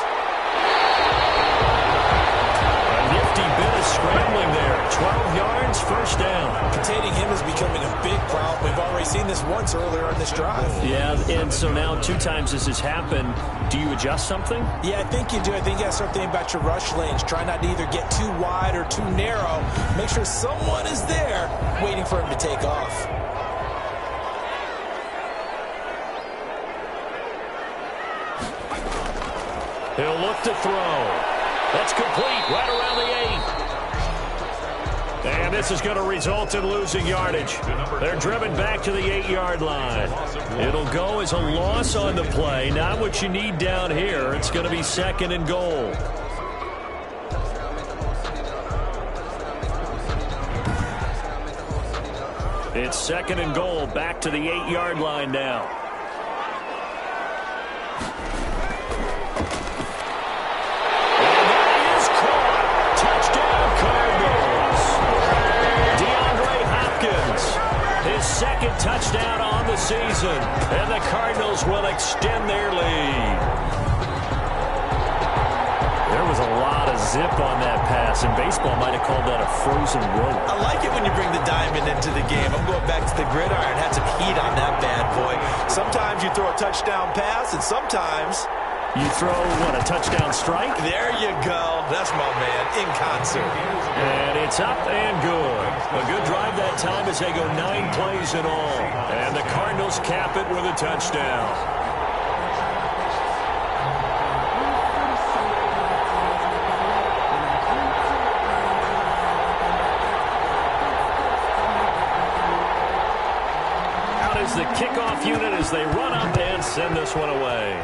A nifty bit of scrambling there. 12 yards, 1st down. Containing him is becoming a big problem. We've already seen this once earlier on this drive. Yeah, and so now 2 times this has happened. Do you adjust something? Yeah, I think you do. I think you have something about your rush lanes. Try not to either get too wide or too narrow. Make sure someone is there waiting for him to take off. He'll look to throw. That's complete right around the 8. And this is going to result in losing yardage. They're driven back to the 8-yard line. It'll go as a loss on the play. Not what you need down here. It's going to be 2nd and goal. It's 2nd and goal. Back to the 8-yard line now. His 2nd touchdown on the season, and the Cardinals will extend their lead. There was a lot of zip on that pass, and baseball might have called that a frozen rope. I like it when you bring the diamond into the game. I'm going back to the gridiron. Had some heat on that bad boy. Sometimes you throw a touchdown pass, and sometimes you throw, what, a touchdown strike? There you go. That's my man, in concert. And it's up and good. A good drive that time as they go 9 plays in all. And the Cardinals cap it with a touchdown. Out is the kickoff unit as they run up and send this one away.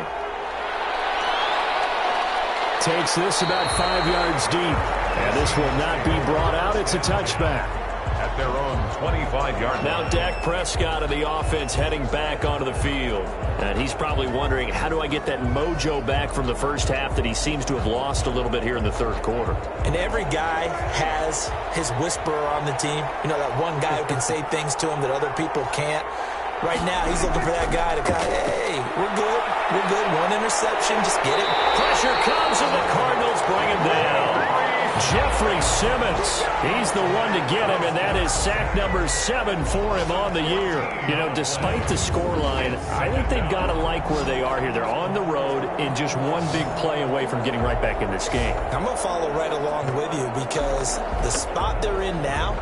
Takes this about 5 yards deep. And this will not be brought out. It's a touchback. At their own 25-yard line. Now Dak Prescott of the offense heading back onto the field. And he's probably wondering, how do I get that mojo back from the first half that he seems to have lost a little bit here in the 3rd quarter? And every guy has his whisperer on the team. You know, that one guy who can say things to him that other people can't. Right now, he's looking for that guy to kind of, hey, we're good. We're good. 1 interception. Just get it. Pressure comes, and the Cardinals bring him down. Jeffrey Simmons, he's the one to get him, and that is sack number 7 for him on the year. You know, despite the scoreline, I think they've got to like where they are here. They're on the road and just one big play away from getting right back in this game. I'm going to follow right along with you because the spot they're in now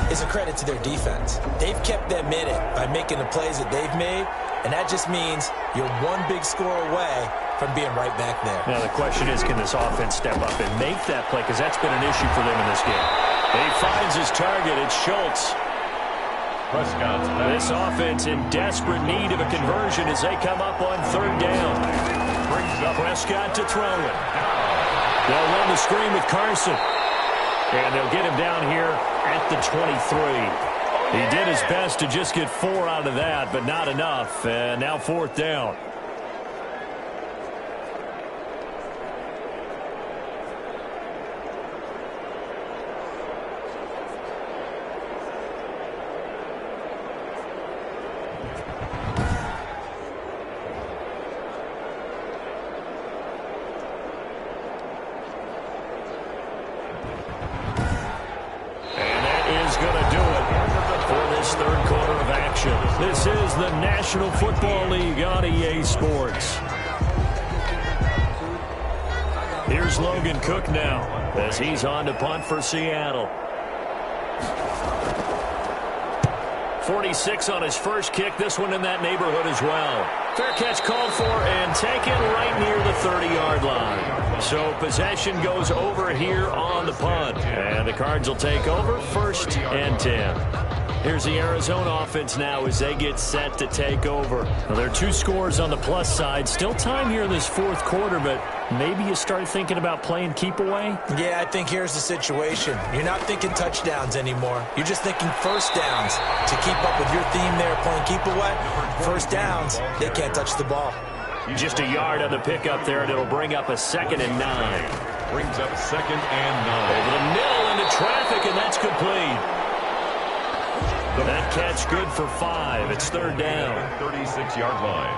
is a credit to their defense. They've kept them in it by making the plays that they've made, and that just means you're one big score away from being right back there. Now, the question is, can this offense step up and make that play? Because that's been an issue for them in this game. He finds his target. It's Schultz. This offense in desperate need of a conversion as they come up on 3rd down. Brings up Prescott to throw it. They'll run the screen with Carson. And they'll get him down here at the 23. He did his best to just get 4 out of that, but not enough. And now 4th down. This is the National Football League on EA Sports. Here's Logan Cook now as he's on to punt for Seattle. 46 on his first kick. This one in that neighborhood as well. Fair catch called for and taken right near the 30-yard line. So possession goes over here on the punt. And the Cards will take over 1st and 10. Here's the Arizona offense now as they get set to take over. Well, there are 2 scores on the plus side. Still time here in this 4th quarter, but maybe you start thinking about playing keep away? Yeah, I think here's the situation. You're not thinking touchdowns anymore. You're just thinking 1st downs. To keep up with your theme there, playing keep away, 1st downs, they can't touch the ball. Just a yard on the pickup there, and it'll bring up a 2nd and 9. Brings up 2nd and 9. Over the middle into traffic, and that's complete. That catch good for 5. It's 3rd down. 36-yard line.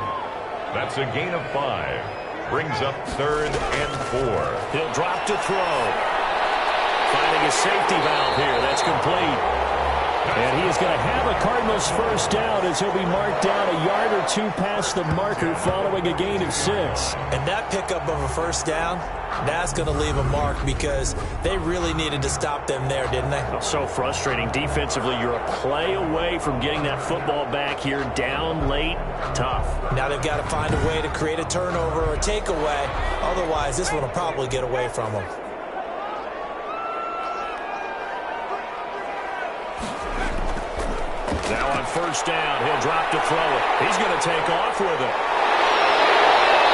That's a gain of 5. Brings up 3rd and 4. He'll drop to throw. Finding a safety valve here. That's complete. And he is going to have a Cardinals 1st down as he'll be marked down a yard or 2 past the marker following a gain of 6. And that pickup of a 1st down, that's going to leave a mark because they really needed to stop them there, didn't they? So frustrating. Defensively, you're a play away from getting that football back here down late. Tough. Now they've got to find a way to create a turnover or a takeaway. Otherwise, this one will probably get away from them. Now on 1st down, he'll drop to throw it. He's going to take off with it.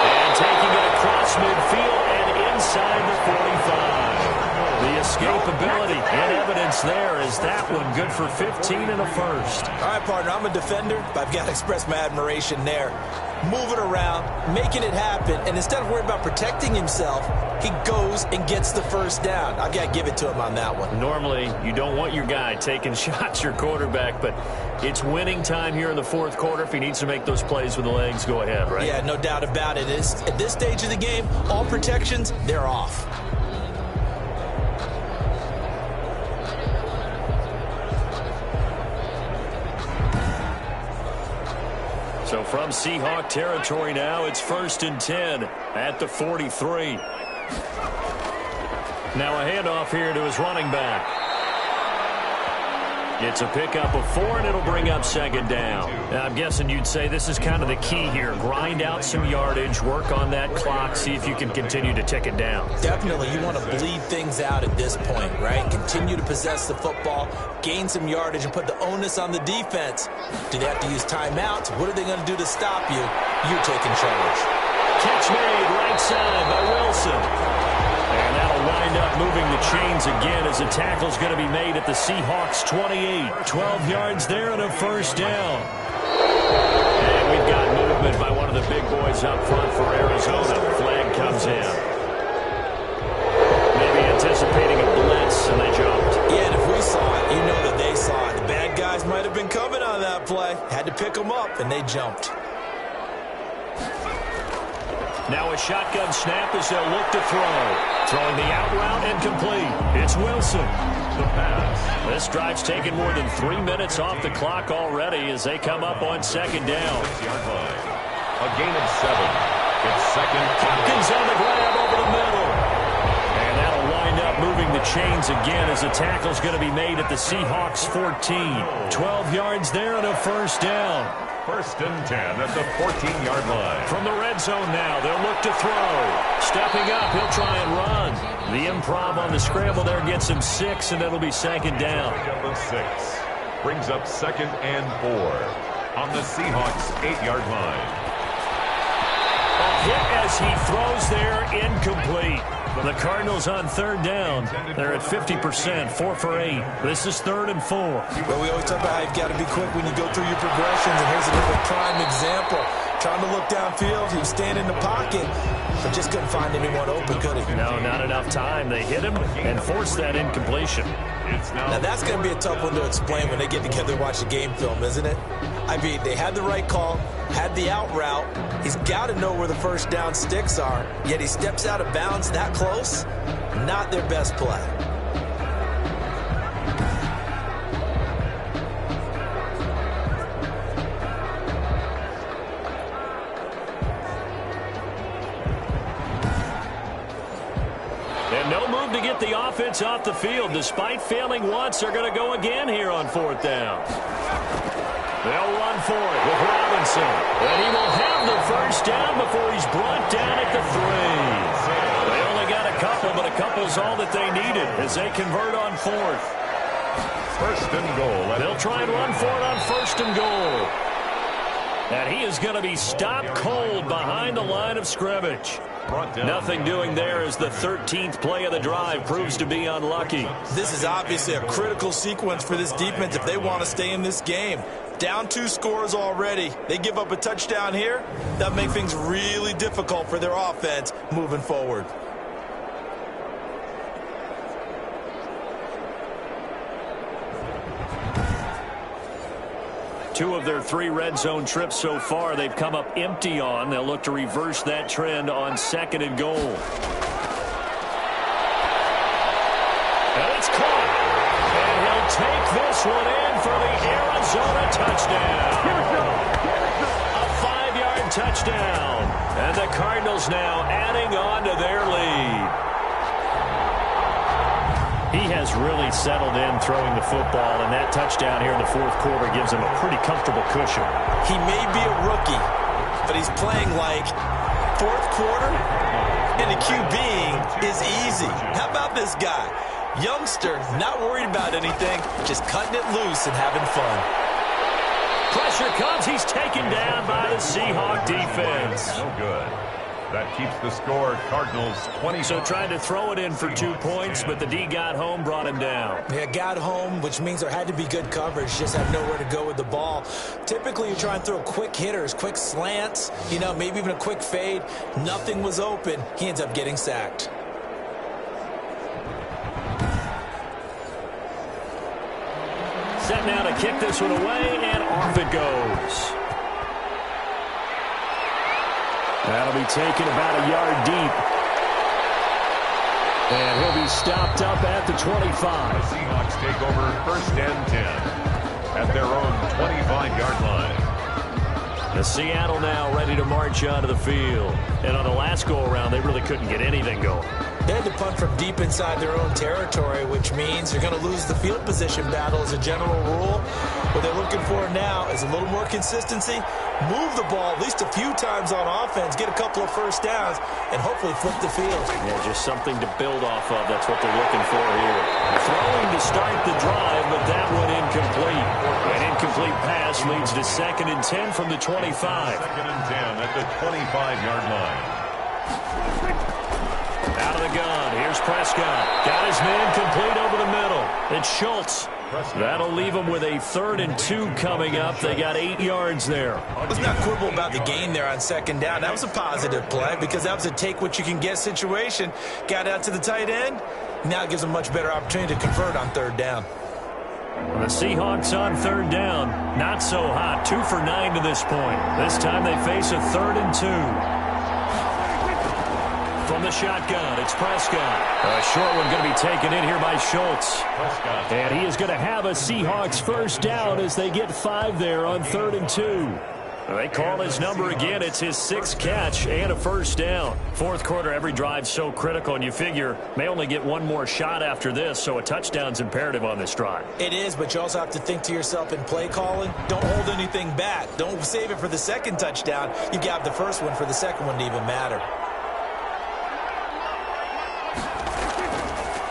And taking it across midfield and inside the 45. The escapability and evidence there is that one good for 15 and a 1st. All right, partner, I'm a defender, but I've got to express my admiration there. Moving around, making it happen, and instead of worrying about protecting himself, he goes and gets the 1st down. I've got to give it to him on that one. Normally, you don't want your guy taking shots, your quarterback, but it's winning time here in the 4th quarter. If he needs to make those plays with the legs, go ahead, right? Yeah, no doubt about it. At this stage of the game, all protections, they're off. So from Seahawk territory now, it's 1st and 10 at the 43. Now a handoff here to his running back. It's a pickup of 4, and it'll bring up 2nd down. Now, I'm guessing you'd say this is kind of the key here. Grind out some yardage, work on that clock, see if you can continue to tick it down. Definitely. You want to bleed things out at this point, right? Continue to possess the football, gain some yardage, and put the onus on the defense. Do they have to use timeouts? What are they going to do to stop you? You're taking charge. Catch made right side by Wilson. And that'll wind up moving the chains again as the tackle's going to be made at the Seahawks 28. 12 yards there and a 1st down. And we've got movement by one of the big boys up front for Arizona. Flag comes in. Maybe anticipating a blitz, and they jumped. Yeah, and if we saw it, you know that they saw it. The bad guys might have been coming on that play. Had to pick them up, and they jumped. Now a shotgun snap as they'll look to throw. Throwing the out route and complete. It's Wilson. The pass. This drive's taken more than 3 minutes off the clock already as they come up on second down. 6-yard line. A gain of 7. It's second. Hopkins on the grab over the middle. And that'll wind up moving the chains again as the tackle's going to be made at the Seahawks 14. 12 yards there and a first down. First and 10 at the 14-yard line. From the red zone now, they'll look to throw. Stepping up, he'll try and run. The improv on the scramble there gets him 6, and it'll be second down. Of 6. Brings up second and 4 on the Seahawks 8-yard line. A hit as he throws there, incomplete. The Cardinals on third down. They're at 50%, 4 for 8. This is 3rd and 4. Well, we always talk about how you've got to be quick when you go through your progressions, and here's another prime example. Trying to look downfield, he was standing in the pocket, but just couldn't find anyone open, could he? No, not enough time. They hit him and forced that incompletion. Now, that's going to be a tough one to explain when they get together and watch the game film, isn't it? I mean, they had the right call, had the out route. He's got to know where the first down sticks are, yet he steps out of bounds that close. Not their best play. And no move to get the offense off the field. Despite failing once, they're going to go again here on 4th down. They'll run for it with Robinson. And he will have the first down before he's brought down at the 3. They only got a couple, but a couple's all that they needed as they convert on 4th. First and goal. They'll try and run for it on 1st and goal. And he is going to be stopped cold behind the line of scrimmage. Nothing doing there as the 13th play of the drive proves to be unlucky. This is obviously a critical sequence for this defense if they want to stay in this game. Down 2 scores already. They give up a touchdown here. That makes things really difficult for their offense moving forward. Two of their 3 red zone trips so far they've come up empty on. They'll look to reverse that trend on 2nd and goal. And it's caught. And he'll take this one in for the Arizona touchdown. A 5-yard touchdown. And the Cardinals now adding on to their lead. He has really settled in throwing the football, and that touchdown here in the 4th quarter gives him a pretty comfortable cushion. He may be a rookie, but he's playing like 4th quarter, and the QBing is easy. How about this guy? Youngster, not worried about anything, just cutting it loose and having fun. Pressure comes. He's taken down by the Seahawk defense. No good. That keeps the score Cardinals 20. So tried to throw it in for 2 points, but the D got home, brought him down. Yeah, got home, which means there had to be good coverage. Just had nowhere to go with the ball. Typically, you try and throw quick hitters, quick slants, maybe even a quick fade. Nothing was open. He ends up getting sacked. Set now to kick this one away, and off it goes. That'll be taken about a yard deep. And he'll be stopped up at the 25. The Seahawks take over 1st and 10 at their own 25-yard line. The Seattle now ready to march onto the field. And on the last go-around, they really couldn't get anything going. They had to punt from deep inside their own territory, which means they're going to lose the field position battle as a general rule. What they're looking for now is a little more consistency, move the ball at least a few times on offense, get a couple of first downs, and hopefully flip the field. Yeah, just something to build off of. That's what they're looking for here. Throwing to start the drive, but that one incomplete. An incomplete pass leads to 2nd and 10 from the 25. 2nd and 10 at the 25-yard line. Out of the gun. Here's Prescott. Got his man complete over the middle. It's Schultz. That'll leave them with a 3rd and 2 coming up. They got 8 yards there. Let's not quibble about the gain there on 2nd down. That was a positive play because that was a take-what-you-can-get situation. Got out to the tight end. Now it gives them a much better opportunity to convert on 3rd down. The Seahawks on 3rd down. Not so hot. 2 for 9 to this point. This time they face a 3rd and 2. From the shotgun, it's Prescott. A short one going to be taken in here by Schultz. And he is going to have a Seahawks first down as they get 5 there on 3rd and 2. They call his number again. It's his 6th catch and a first down. Fourth quarter, every drive so critical, and you figure may only get one more shot after this, so a touchdown's imperative on this drive. It is, but you also have to think to yourself in play calling, don't hold anything back. Don't save it for the second touchdown. You got the first one for the second one to even matter.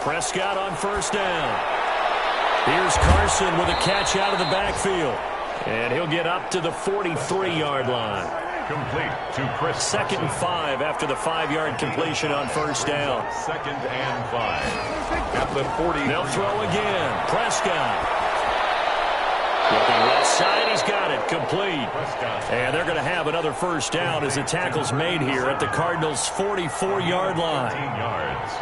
Prescott on first down. Here's Carson with a catch out of the backfield. And he'll get up to the 43-yard line. Complete to Chris. 2nd and 5 after the 5-yard completion on first down. 2nd and 5. At the 40. They'll throw again. Prescott. Looking left side, he's got it. Complete. And they're going to have another first down as the tackle's made here at the Cardinals' 44-yard line. 15 yards.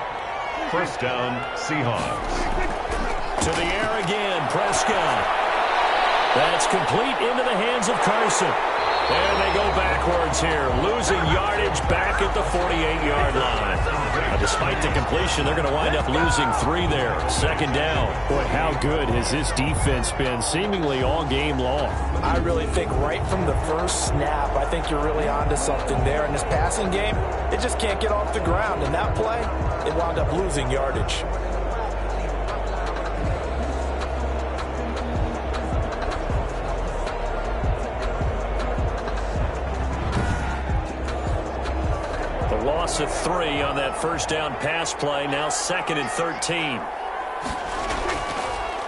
First down, Seahawks. To the air again, Prescott. That's complete into the hands of Carson. And they go backwards here, losing yardage back at the 48-yard line. Now, despite the completion, they're going to wind up losing 3 there. 2nd down. Boy, how good has this defense been seemingly all game long? I really think right from the first snap, I think you're really onto something there. In this passing game, it just can't get off the ground. In that play, they wound up losing yardage. Loss of 3 on that first down pass play. Now 2nd and 13.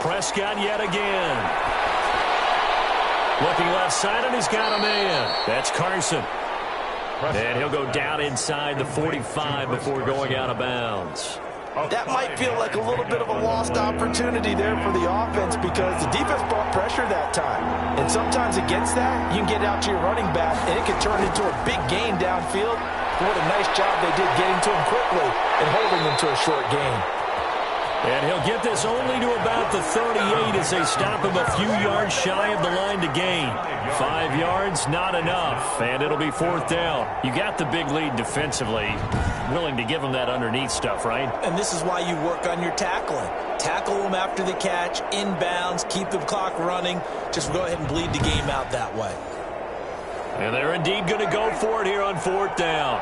Prescott yet again. Looking left side, and he's got a man. That's Carson. And he'll go down inside the 45 before going out of bounds. That might feel like a little bit of a lost opportunity there for the offense because the defense brought pressure that time. And sometimes against that, you can get out to your running back, and it can turn into a big gain downfield. What a nice job they did getting to him quickly and holding him to a short gain. And he'll get this only to about the 38 as they stop him a few yards shy of the line to gain. 5 yards, not enough, and it'll be 4th down. You got the big lead defensively. Willing to give him that underneath stuff, right? And this is why you work on your tackling. Tackle them after the catch, inbounds, keep the clock running. Just go ahead and bleed the game out that way. And they're indeed going to go for it here on 4th down.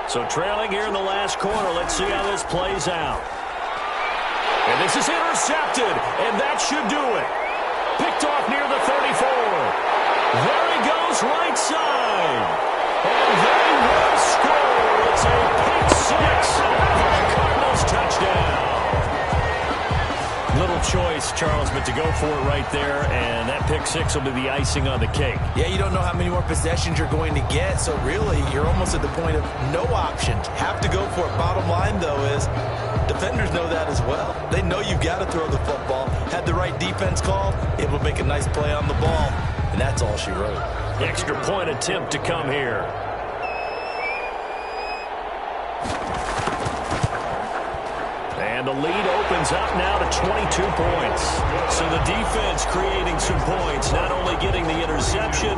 So trailing here in the last quarter. Let's see how this plays out. And this is intercepted, and that should do it. Picked off near the 34. There he goes, right side. And they will score. It's a pick 6 for the Cardinals touchdown. Little choice, Charles, but to go for it right there, and that pick 6 will be the icing on the cake. Yeah, you don't know how many more possessions you're going to get, so really you're almost at the point of no options. Have to go for it. Bottom line, though, is defenders know that as well. They know you've got to throw the football. Had the right defense called, able to make a nice play on the ball, and that's all she wrote. Extra point attempt to come here. And the lead opens up now to 22 points. So the defense creating some points, not only getting the interception,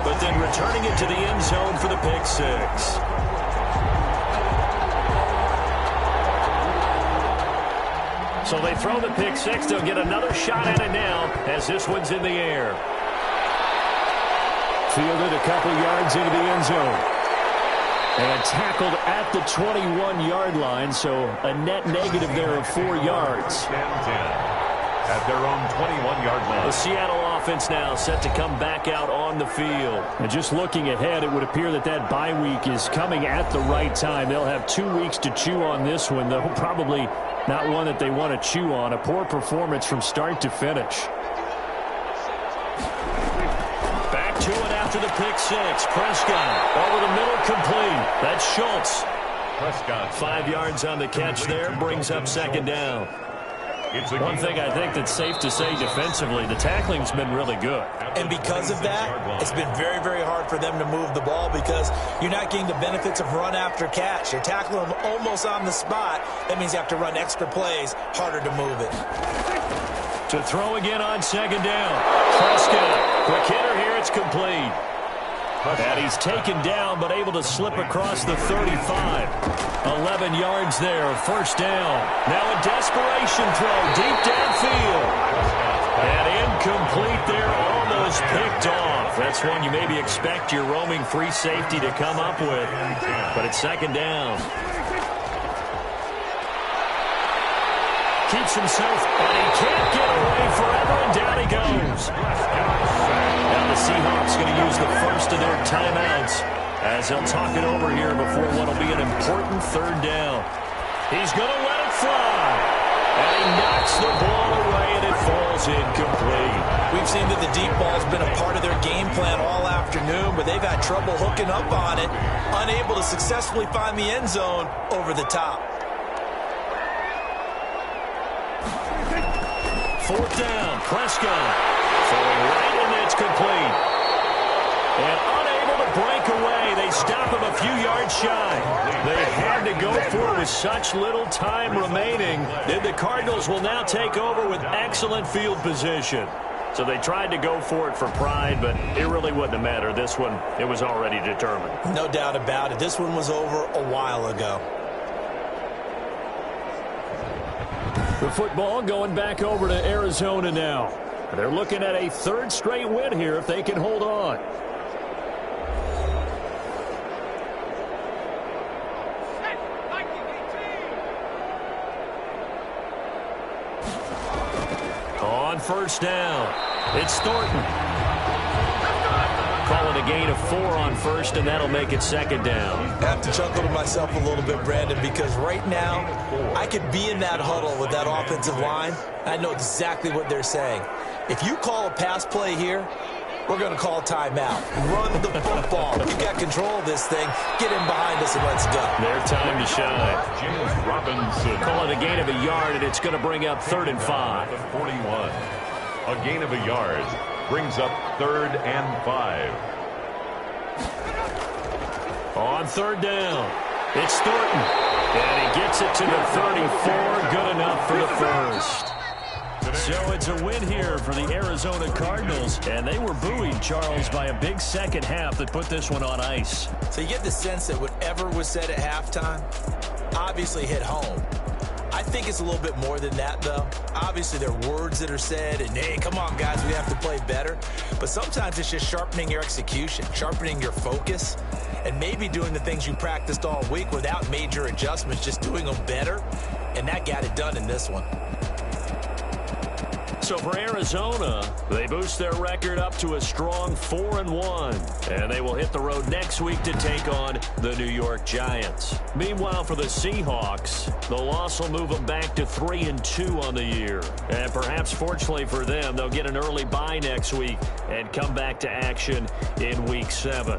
but then returning it to the end zone for the pick 6. So they throw the pick 6. They'll get another shot at it now as this one's in the air. Fielded a couple yards into the end zone. And tackled at the 21-yard line, so a net negative there of 4 yards. 10-10 at their own 21-yard line. The Seattle offense now set to come back out on the field. And just looking ahead, it would appear that that bye week is coming at the right time. They'll have 2 weeks to chew on this one, though probably not one that they want to chew on. A poor performance from start to finish. Back to it after the pick 6. Prescott over the middle, complete. That's Schultz. Prescott 5 yards on the catch there, brings up 2nd down. One thing I think that's safe to say defensively, the tackling's been really good. And because of that, it's been very, very hard for them to move the ball because you're not getting the benefits of run after catch. You're tackling them almost on the spot. That means you have to run extra plays, harder to move it. To throw again on 2nd down. Prescott, quick hitter here, it's complete. And he's taken down, but able to slip across the 35. 11 yards there, first down. Now a desperation throw deep downfield. And incomplete there, almost picked off. That's one you maybe expect your roaming free safety to come up with. But it's second down. Keeps himself, and he can't get away forever, and down he goes. Now the Seahawks going to use the first of their timeouts as they'll talk it over here before what will be an important third down. He's going to let it fly. And he knocks the ball away, and it falls incomplete. We've seen that the deep ball's been a part of their game plan all afternoon, but they've had trouble hooking up on it, unable to successfully find the end zone over the top. Fourth down, Prescott throwing right, and it's complete. And unable to break away, they stop him a few yards shy. They had to go for it with such little time remaining. Then the Cardinals will now take over with excellent field position. So they tried to go for it for pride, but it really wouldn't have mattered. This one, it was already determined. No doubt about it. This one was over a while ago. The football going back over to Arizona now. They're looking at a third straight win here if they can hold on. On first down, it's Thornton. Calling a gain of 4 on first, and that'll make it second down. I have to chuckle to myself a little bit, Brandon, because right now I could be in that huddle with that offensive line. I know exactly what they're saying. If you call a pass play here, we're going to call timeout. Run the football. You got control of this thing. Get in behind us and let's go. Their time to shine. James Robinson. Calling a gain of a yard, and it's going to bring up 3rd and 5. 41. A gain of a yard brings up 3rd and 5. On 3rd down, it's Thornton. And he gets it to the 34. Good enough for the first. So it's a win here for the Arizona Cardinals. And they were buoyed, Charles, by a big second half that put this one on ice. So you get the sense that whatever was said at halftime obviously hit home. I think it's a little bit more than that, though. Obviously, there are words that are said, and, hey, come on, guys, we have to play better. But sometimes it's just sharpening your execution, sharpening your focus, and maybe doing the things you practiced all week without major adjustments, just doing them better, and that got it done in this one. So for Arizona, they boost their record up to a strong 4-1. And they will hit the road next week to take on the New York Giants. Meanwhile, for the Seahawks, the loss will move them back to 3-2 on the year. And perhaps fortunately for them, they'll get an early bye next week and come back to action in Week 7.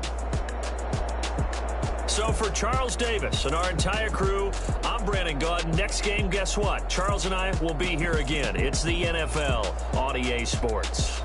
So for Charles Davis and our entire crew, I'm Brandon Gaudin. Next game, guess what? Charles and I will be here again. It's the NFL on EA Sports.